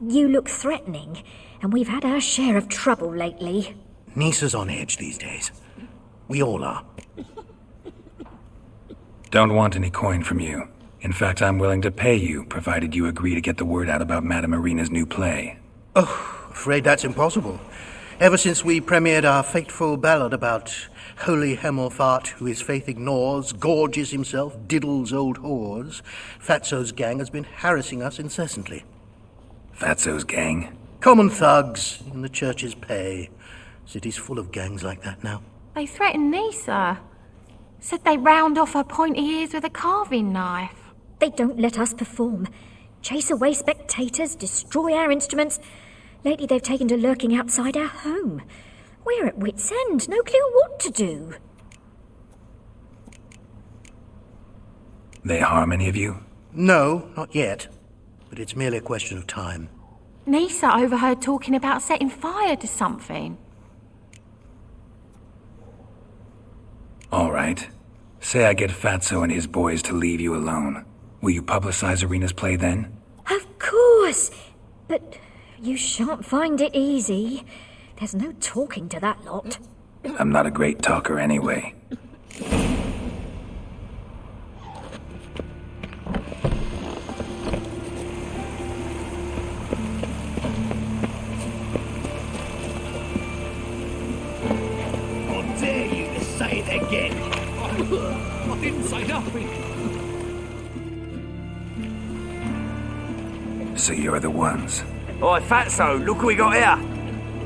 You look threatening, and we've had our share of trouble lately. Nisa's on edge these days. We all are. Don't want any coin from you. In fact, I'm willing to pay you, provided you agree to get the word out about Madame Irina's new play. Oh, afraid that's impossible. Ever since we premiered our fateful ballad about holy Hemelfart, who his faith ignores, gorges himself, diddles old whores, Fatso's gang has been harassing us incessantly. Fatso's gang? Common thugs in the church's pay. City's full of gangs like that now. They threatened Nisa. Said they round off her pointy ears with a carving knife. They don't let us perform. Chase away spectators, destroy our instruments. Lately they've taken to lurking outside our home. We're at wit's end, no clue what to do. They harm any of you? No, not yet. But it's merely a question of time. Nisa overheard talking about setting fire to something. All right. Say I get Fatso and his boys to leave you alone. Will you publicize Irina's play then? Of course! But you shan't find it easy. There's no talking to that lot. I'm not a great talker anyway. How dare you to say it again? Didn't say nothing. So you're the ones. Oi, Fatso, look what we got here.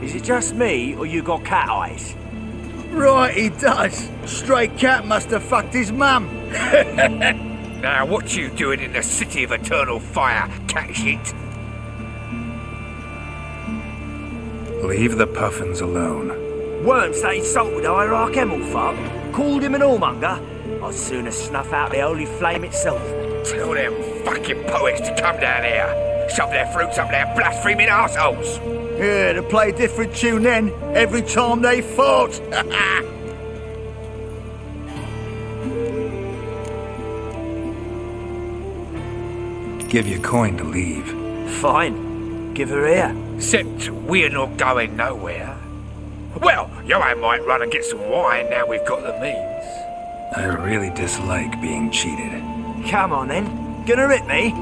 Is it just me, or you got cat eyes? Right, he does. Stray cat must have fucked his mum. Now, what you doing in the city of eternal fire, cat shit? Leave the puffins alone. Worms that insulted Hierarch Emelfart, called him an whoremonger. I'd sooner snuff out the holy flame itself. Tell them fucking poets to come down here. Shove their fruits up their blaspheming arseholes. Yeah, to play a different tune then, every time they fought. Give you coin to leave. Fine. Give her here. Except we're not going nowhere. Well, you and I might run and get some wine now we've got the means. I really dislike being cheated. Come on then. Gonna rip me?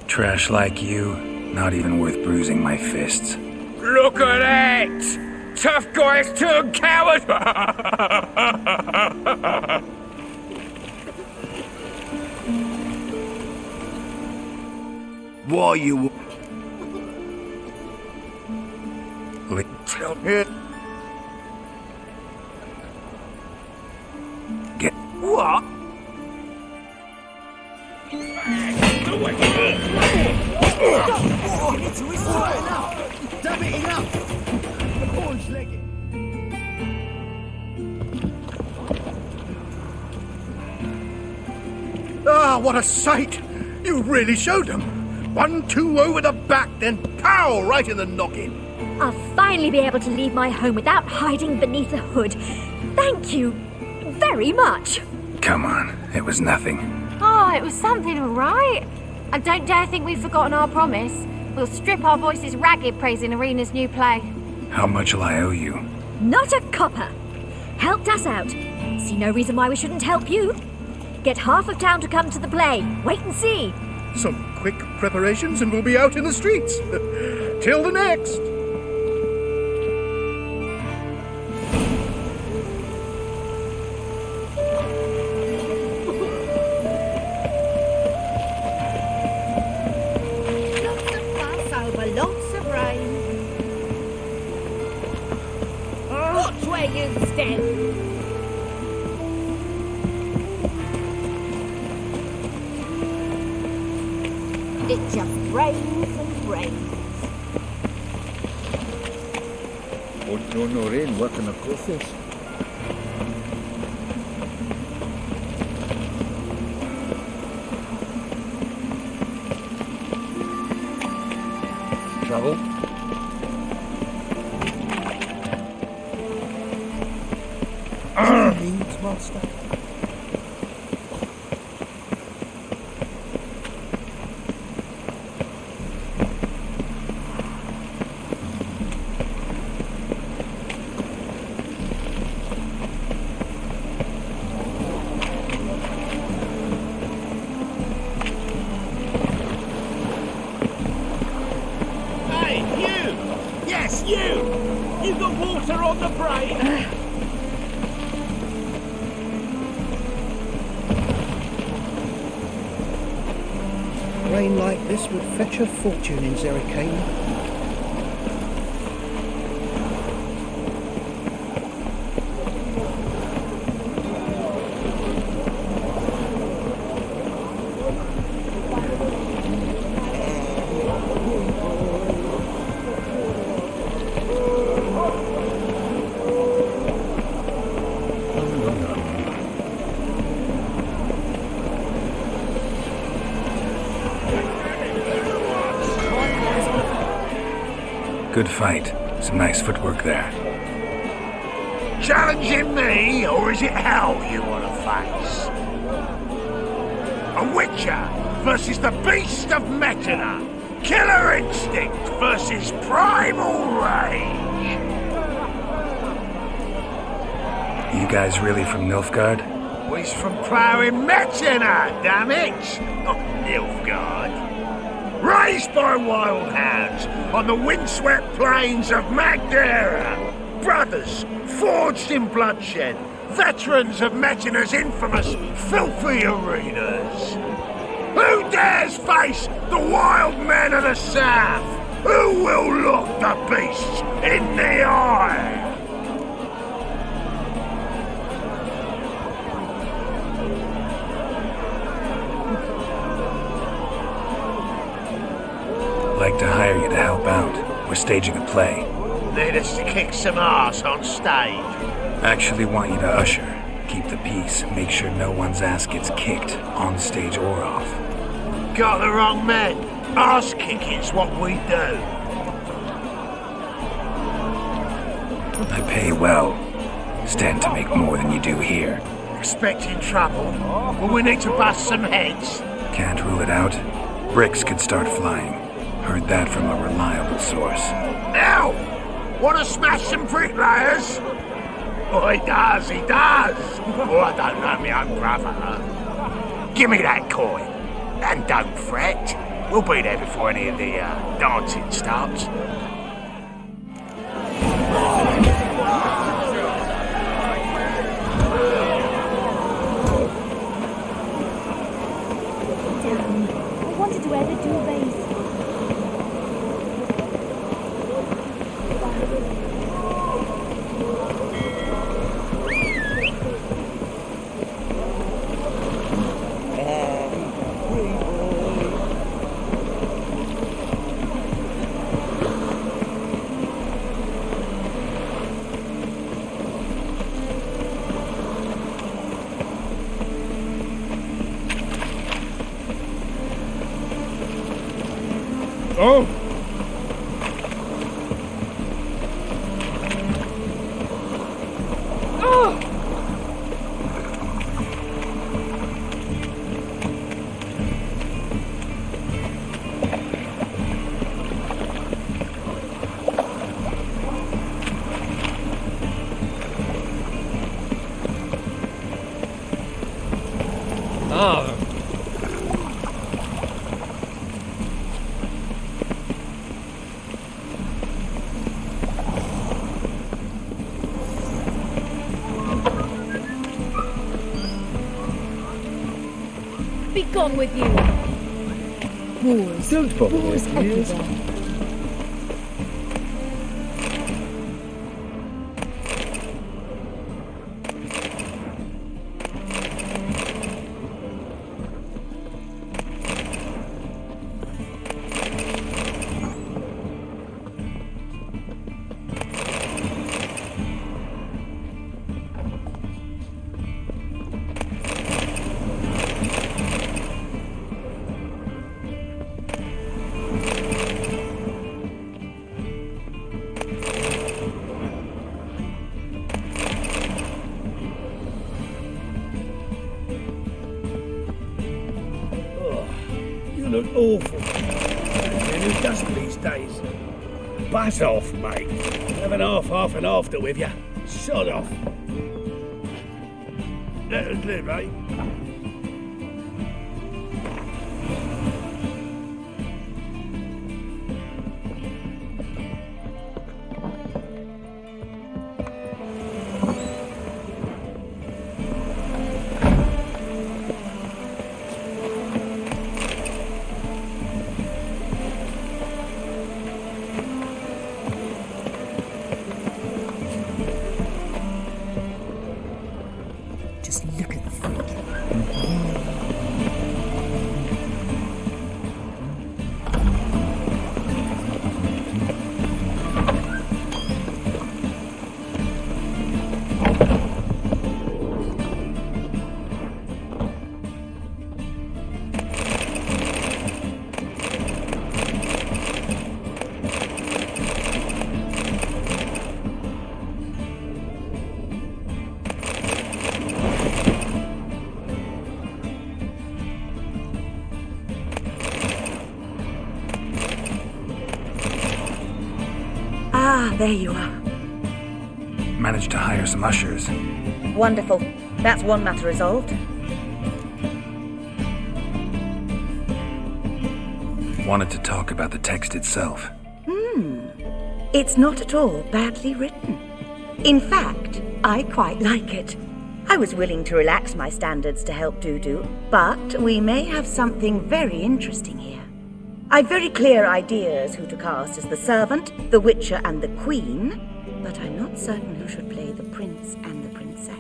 Trash like you, not even worth bruising my fists. Look at that! Tough guys turn coward! Why you... Tell me... Get... What? Damn it, enough! The boy's legged. Ah, what a sight! You really showed them. 1-2 over the back, then pow! Right in the noggin. I'll finally be able to leave my home without hiding beneath a hood. Thank you very much. Come on, it was nothing. Oh, it was something, all right. I don't dare think we've forgotten our promise. We'll strip our voices ragged praising Arena's new play. How much will I owe you? Not a copper. Helped us out. See no reason why we shouldn't help you. Get half of town to come to the play. Wait and see. Some quick preparations and we'll be out in the streets. Till the next. Lots of rain. Watch where you step. It just rains and rains. No rain working across this. Trouble? Needs, master. You got water on the brain? Rain like this would fetch a fortune in Zerrikane. Good fight. Some nice footwork there. Challenging me, or is it hell you want to face? A Witcher versus the Beast of Metina. Killer instinct versus primal rage. You guys really from Nilfgaard? Well, he's from ploughing Metina, damn it! Not Nilfgaard. raised by wild hounds on the windswept plains of Magdera. Brothers, forged in bloodshed, veterans of Metina's infamous filthy arenas. Who dares face the wild men of the South? Who will look the beasts in the eye? I'd like to hire you to help out. We're staging a play. Need us to kick some ass on stage. Actually want you to usher. Keep the peace. Make sure no one's ass gets kicked, on stage or off. Got the wrong men. Ass kicking's what we do. I pay well. Stand to make more than you do here. Expecting trouble? Will we need to bust some heads? Can't rule it out. Bricks could start flying. Heard that from a reliable source. Now! Wanna smash some bricklayers? Oh, he does. Oh, I don't know my own brother. Give me that coin. And don't fret. We'll be there before any of the dancing starts. I wanted to wear the duvets. Oh! Be gone with you! Wars. Don't bother Wars with me. everywhere. Look awful. Who does these days? Buzz off, mate. Have an half and after with you. Sod off. Let us live, eh? Ah, there you are. Managed to hire some ushers. Wonderful. That's one matter resolved. Wanted to talk about the text itself. It's not at all badly written. In fact, I quite like it. I was willing to relax my standards to help Dudu, but we may have something very interesting here. I've very clear ideas who to cast as the servant, the witcher, and the queen, but I'm not certain who should play the prince and the princess.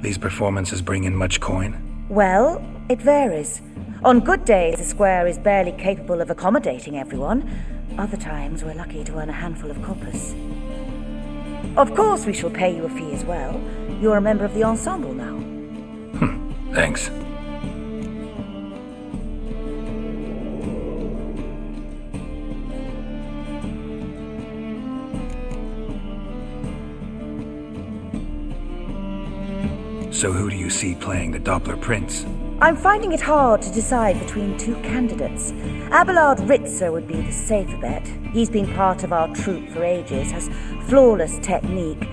These performances bring in much coin? Well, it varies. On good days, the square is barely capable of accommodating everyone. Other times, we're lucky to earn a handful of coppers. Of course, we shall pay you a fee as well. You're a member of the ensemble now. Thanks. So who do you see playing the Doppler Prince? I'm finding it hard to decide between two candidates. Abelard Ritzer would be the safer bet. He's been part of our troupe for ages, has flawless technique,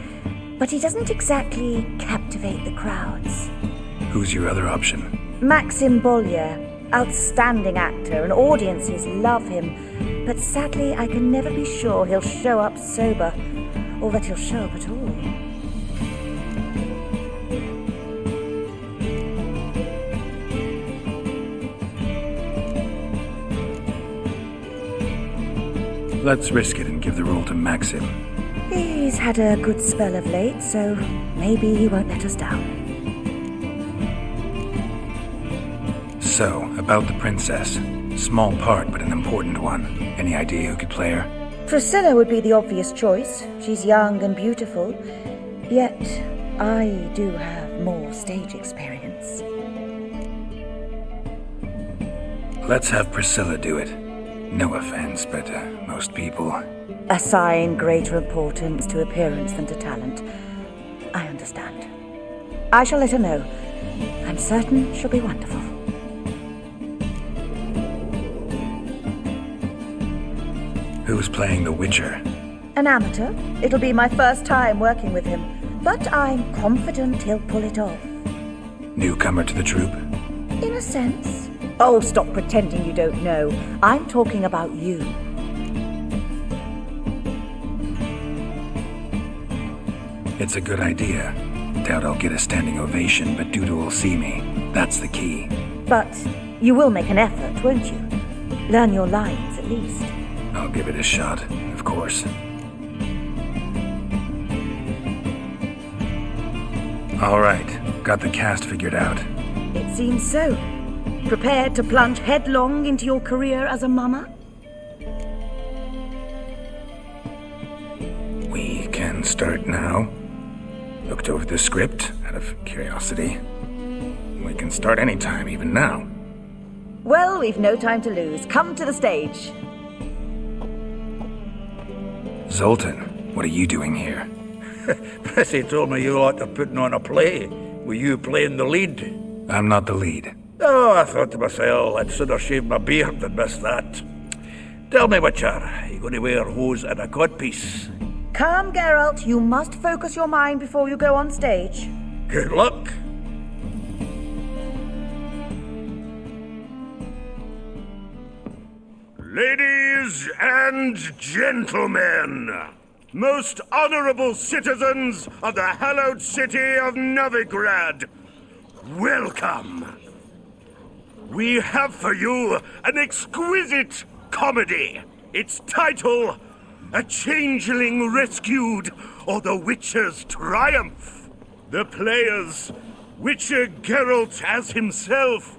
but he doesn't exactly captivate the crowds. Who's your other option? Maxim Bollier, outstanding actor, and audiences love him, but sadly I can never be sure he'll show up sober, or that he'll show up at all. Let's risk it and give the role to Maxim. He's had a good spell of late, so maybe he won't let us down. So, about the princess. Small part, but an important one. Any idea who could play her? Priscilla would be the obvious choice. She's young and beautiful, yet I do have more stage experience. Let's have Priscilla do it. No offense, but most people... Assign greater importance to appearance than to talent. I understand. I shall let her know. I'm certain she'll be wonderful. Who's playing the Witcher? An amateur. It'll be my first time working with him, but I'm confident he'll pull it off. Newcomer to the troupe? In a sense. Oh, stop pretending you don't know. I'm talking about you. It's a good idea. Doubt I'll get a standing ovation, but Dudu will see me. That's the key. But you will make an effort, won't you? Learn your lines, at least. I'll give it a shot, of course. All right, got the cast figured out. It seems so. Prepared to plunge headlong into your career as a mama? We can start now. Looked over the script, out of curiosity. We can start anytime, even now. Well, we've no time to lose. Come to the stage. Zoltan, what are you doing here? Prissy told me you ought to putting on a play. Were you playing the lead? I'm not the lead. Oh, I thought to myself, I'd sooner shave my beard than miss that. Tell me, Witcher, are you going to wear hose and a codpiece? Calm, Geralt. You must focus your mind before you go on stage. Good luck. Ladies and gentlemen, most honorable citizens of the hallowed city of Novigrad, welcome. We have for you an exquisite comedy. Its title, A Changeling Rescued, or The Witcher's Triumph. The players, Witcher Geralt as himself,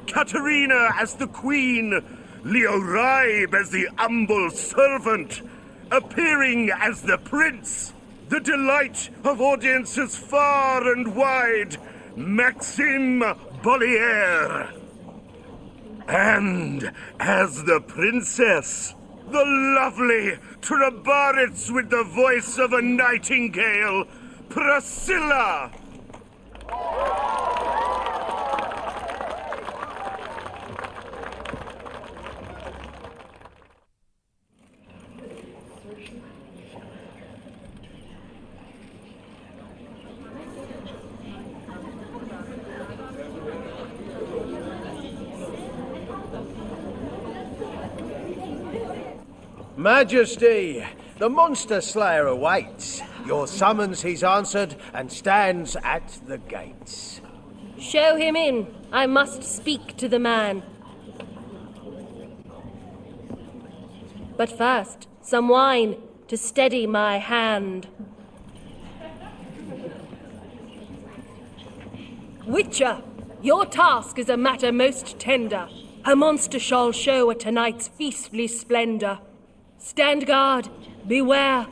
Katerina as the Queen, Leo Raib as the humble servant, appearing as the Prince, the delight of audiences far and wide, Maxim Bollier. And as the Princess, the lovely Trabaritz with the voice of a nightingale, Priscilla. Majesty, the monster slayer awaits. Your summons he's answered and stands at the gates. Show him in. I must speak to the man. But first, some wine to steady my hand. Witcher, your task is a matter most tender. A monster shall show at tonight's feastly splendor. Stand guard, beware,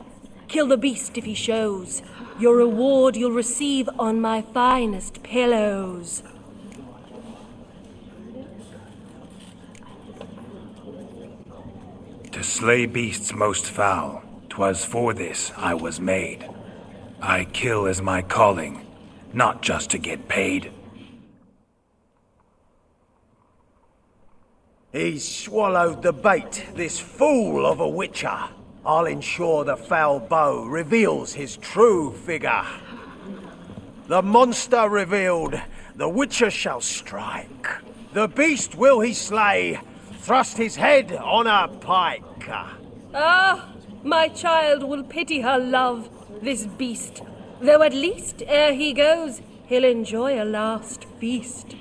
kill the beast if he shows. Your reward you'll receive on my finest pillows. To slay beasts most foul, 'twas for this I was made. I kill as my calling, not just to get paid. He's swallowed the bait, this fool of a witcher. I'll ensure the foul bow reveals his true figure. The monster revealed, the witcher shall strike. The beast will he slay, thrust his head on a pike. Ah, my child will pity her love, this beast. Though at least, ere he goes, he'll enjoy a last feast.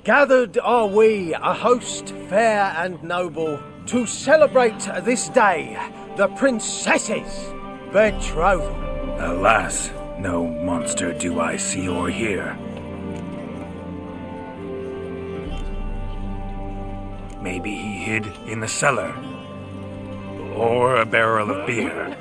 Gathered are we, a host fair and noble, to celebrate this day, the princess's betrothal. Alas, no monster do I see or hear. Maybe he hid in the cellar, or a barrel of beer.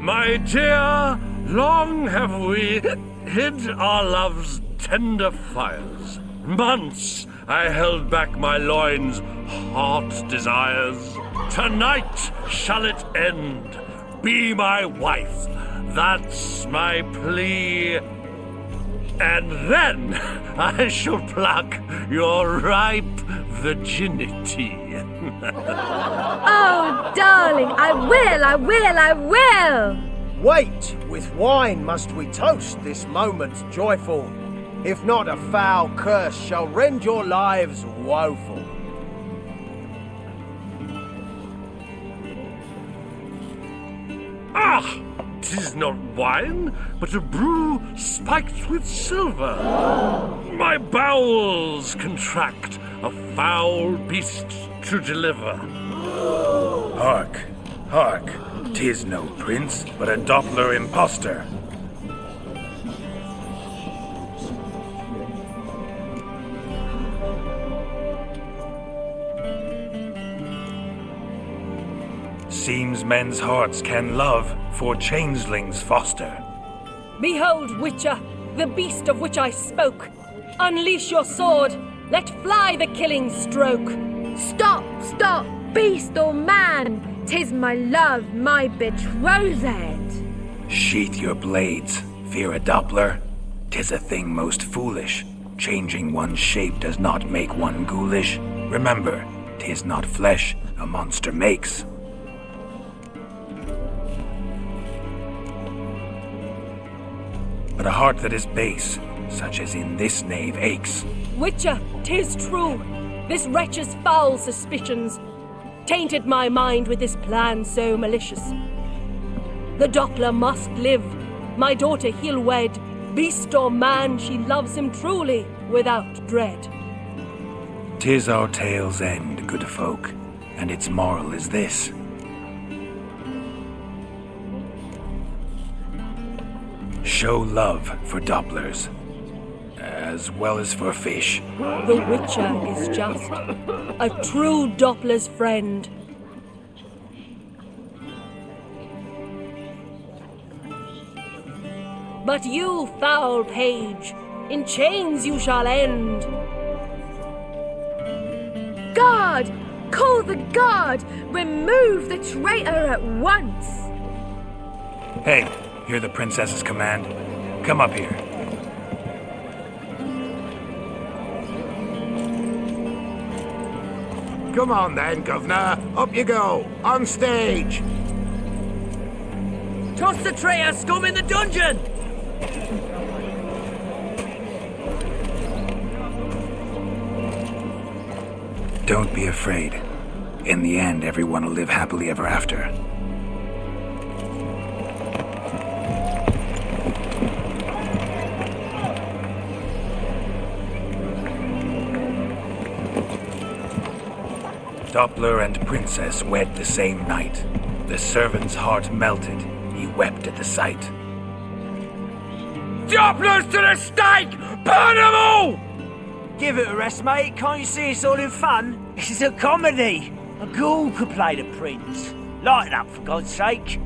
My dear, long have we hid our love's tender fires. Months I held back my loin's hot desires. Tonight shall it end. Be my wife, that's my plea. And then I shall pluck your ripe virginity. Oh, darling, I will! Wait, with wine must we toast this moment joyful. If not, a foul curse shall rend your lives woeful. Ah! 'Tis not wine, but a brew spiked with silver. My bowels contract, a foul beast to deliver. Hark, hark, 'tis no prince, but a Doppler impostor. Seems men's hearts can love, for changelings foster. Behold, Witcher, the beast of which I spoke. Unleash your sword, let fly the killing stroke. Stop, stop, beast or man, 'tis my love, my betrothed. Sheath your blades, fear a Doppler. 'Tis a thing most foolish. Changing one's shape does not make one ghoulish. Remember, 'tis not flesh a monster makes. But a heart that is base, such as in this knave, aches. Witcher, 'tis true. This wretch's foul suspicions tainted my mind with this plan so malicious. The Doppler must live. My daughter he'll wed. Beast or man, she loves him truly, without dread. 'Tis our tale's end, good folk, and its moral is this. Show love for Dopplers, as well as for fish. The Witcher is just a true Doppler's friend. But you, foul page, in chains you shall end. Guard! Call the guard! Remove the traitor at once! Hey, hear the princess's command? Come up here. Come on then, governor. Up you go. On stage. Toss the traitor scum in the dungeon! Don't be afraid. In the end, everyone will live happily ever after. Doppler and Princess wed the same night. The servant's heart melted. He wept at the sight. Dopplers to the stake! Burn them all! Give it a rest, mate. Can't you see it's all in fun? This is a comedy. A ghoul could play the prince. Lighten up, for God's sake.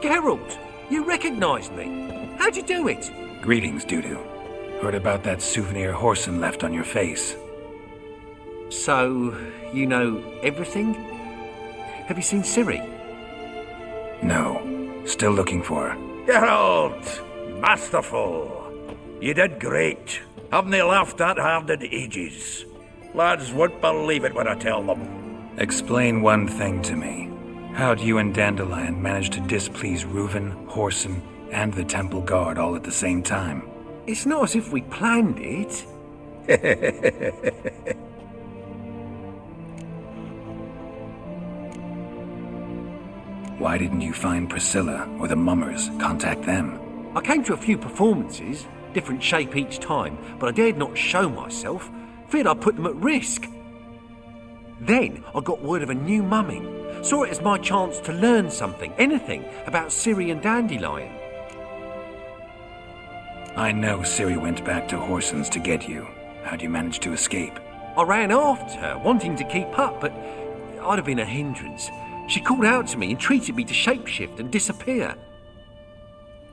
Geralt, you recognized me. How'd you do it? Greetings, Dudu. Heard about that souvenir Horson left on your face. So, you know everything? Have you seen Ciri? No. Still looking for her. Geralt! Masterful! You did great. Haven't they laughed that hard in ages? Lads won't believe it when I tell them. Explain one thing to me. How'd you and Dandelion manage to displease Reuven, Horson, and the Temple Guard all at the same time? It's not as if we planned it. Why didn't you find Priscilla or the Mummers? Contact them. I came to a few performances, different shape each time, but I dared not show myself, feared I'd put them at risk. Then I got word of a new mumming. Saw it as my chance to learn something, anything, about Ciri and Dandelion. I know Ciri went back to Horson's to get you. How'd you manage to escape? I ran after her, wanting to keep up, but I'd have been a hindrance. She called out to me, entreated me to shapeshift and disappear.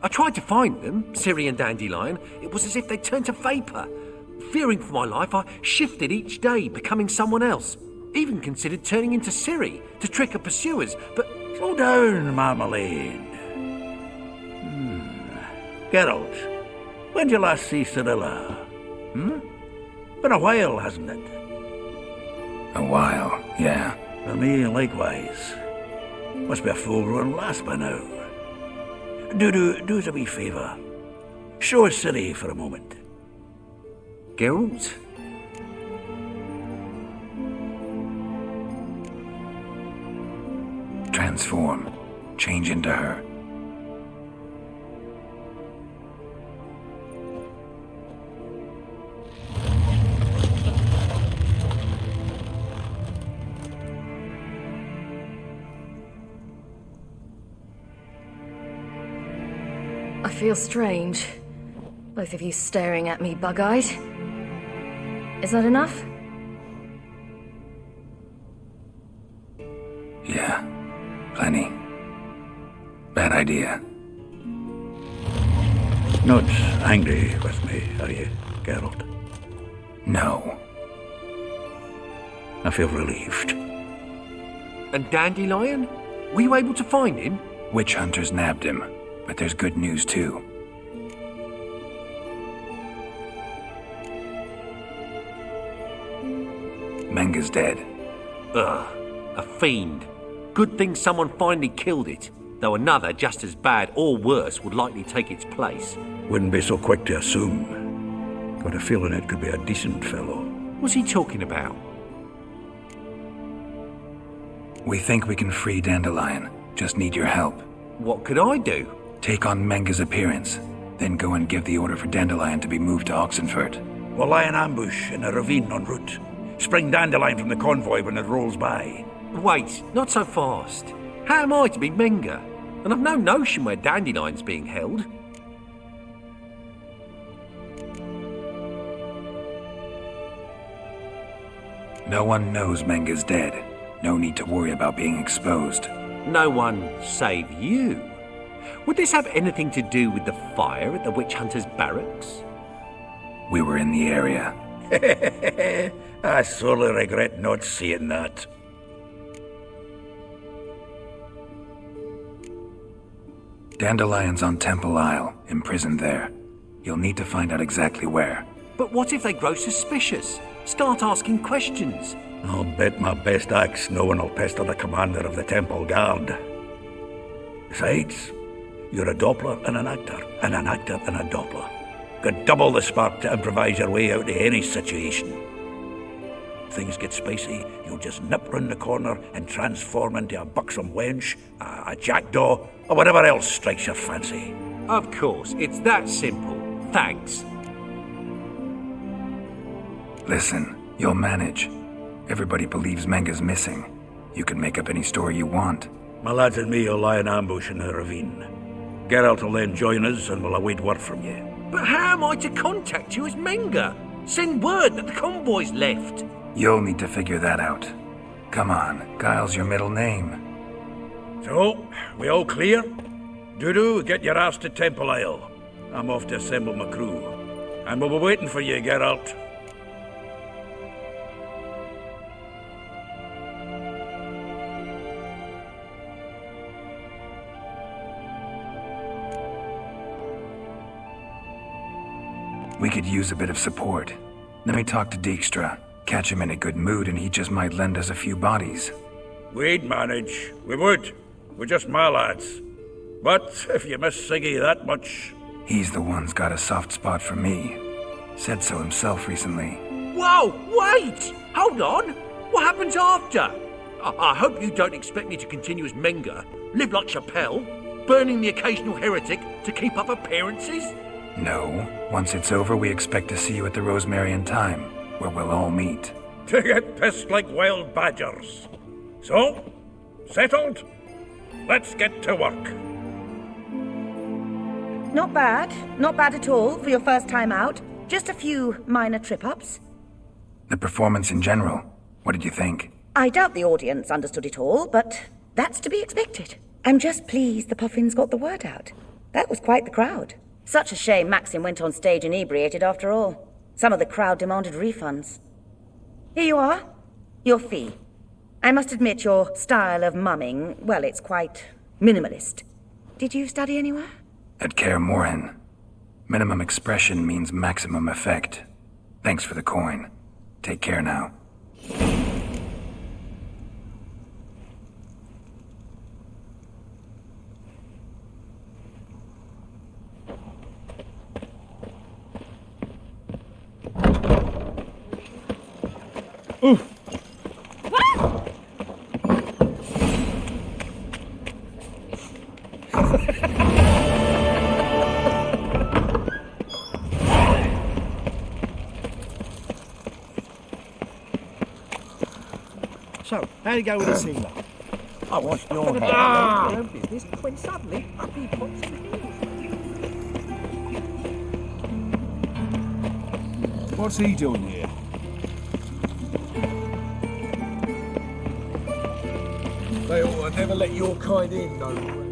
I tried to find them, Ciri and Dandelion. It was as if they'd turned to vapour. Fearing for my life, I shifted each day, becoming someone else. Even considered turning into Ciri to trick her pursuers, but... Slow down, Marmalade. Geralt, when did you last see Cirilla? Been a while, hasn't it? A while, yeah. For me, likewise. Must be a full-grown lass by now. Do us a wee favour. Show us Ciri for a moment. Geralt? Transform. Change into her. I feel strange. Both of you staring at me bug-eyed. Is that enough? Yeah. Plenty. Bad idea. Not angry with me, are you, Geralt? No. I feel relieved. And Dandelion? Were you able to find him? Witch hunters nabbed him, but there's good news too. Menga's dead. Ugh, a fiend. Good thing someone finally killed it, though another just as bad or worse would likely take its place. Wouldn't be so quick to assume. Got a feeling it could be a decent fellow. What's he talking about? We think we can free Dandelion. Just need your help. What could I do? Take on Menga's appearance, then go and give the order for Dandelion to be moved to Oxenfurt. We'll lie in ambush in a ravine en route. Spring Dandelion from the convoy when it rolls by. Wait, not so fast. How am I to be Menga? And I've no notion where Dandelion's being held. No one knows Menga's dead. No need to worry about being exposed. No one save you. Would this have anything to do with the fire at the witch hunter's barracks? We were in the area. I sorely regret not seeing that. Dandelion's on Temple Isle, imprisoned there. You'll need to find out exactly where. But what if they grow suspicious? Start asking questions? I'll bet my best axe no one will pester the commander of the Temple Guard. Besides, you're a Doppler and an actor, and an actor and a Doppler. Got double the spark to improvise your way out of any situation. If things get spicy, you'll just nip round the corner and transform into a buxom wench, a jackdaw, or whatever else strikes your fancy. Of course, it's that simple. Thanks. Listen, you'll manage. Everybody believes Menga's missing. You can make up any story you want. My lads and me will lie in ambush in the ravine. Geralt will then join us and we'll await word from you. But how am I to contact you as Menga? Send word that the convoy's left. You'll need to figure that out. Come on, Guile's your middle name. So, we all clear? Dudu, get your ass to Temple Isle. I'm off to assemble my crew. And we'll be waiting for you, Geralt. We could use a bit of support. Let me talk to Dijkstra. Catch him in a good mood and he just might lend us a few bodies. We'd manage. We would. We're just my lads. But if you miss Siggy that much... He's the one's got a soft spot for me. Said so himself recently. Whoa, wait! Hold on! What happens after? I hope you don't expect me to continue as Menga, live like Chappelle, burning the occasional heretic to keep up appearances? No. Once it's over, we expect to see you at the Rosemary in Time, where we'll all meet. To get pissed like wild badgers. So, settled? Let's get to work. Not bad. Not bad at all for your first time out. Just a few minor trip-ups. The performance in general, what did you think? I doubt the audience understood it all, but that's to be expected. I'm just pleased the Puffins got the word out. That was quite the crowd. Such a shame Maxim went on stage inebriated after all. Some of the crowd demanded refunds. Here you are. Your fee. I must admit your style of mumming, well, it's quite minimalist. Did you study anywhere? At Kaer Morhen. Minimum expression means maximum effect. Thanks for the coin. Take care now. So, how'd you go with the sealer? I washed your hair. Business when suddenly up he pops in the What's he doing here? They ought to never let your kind in, no.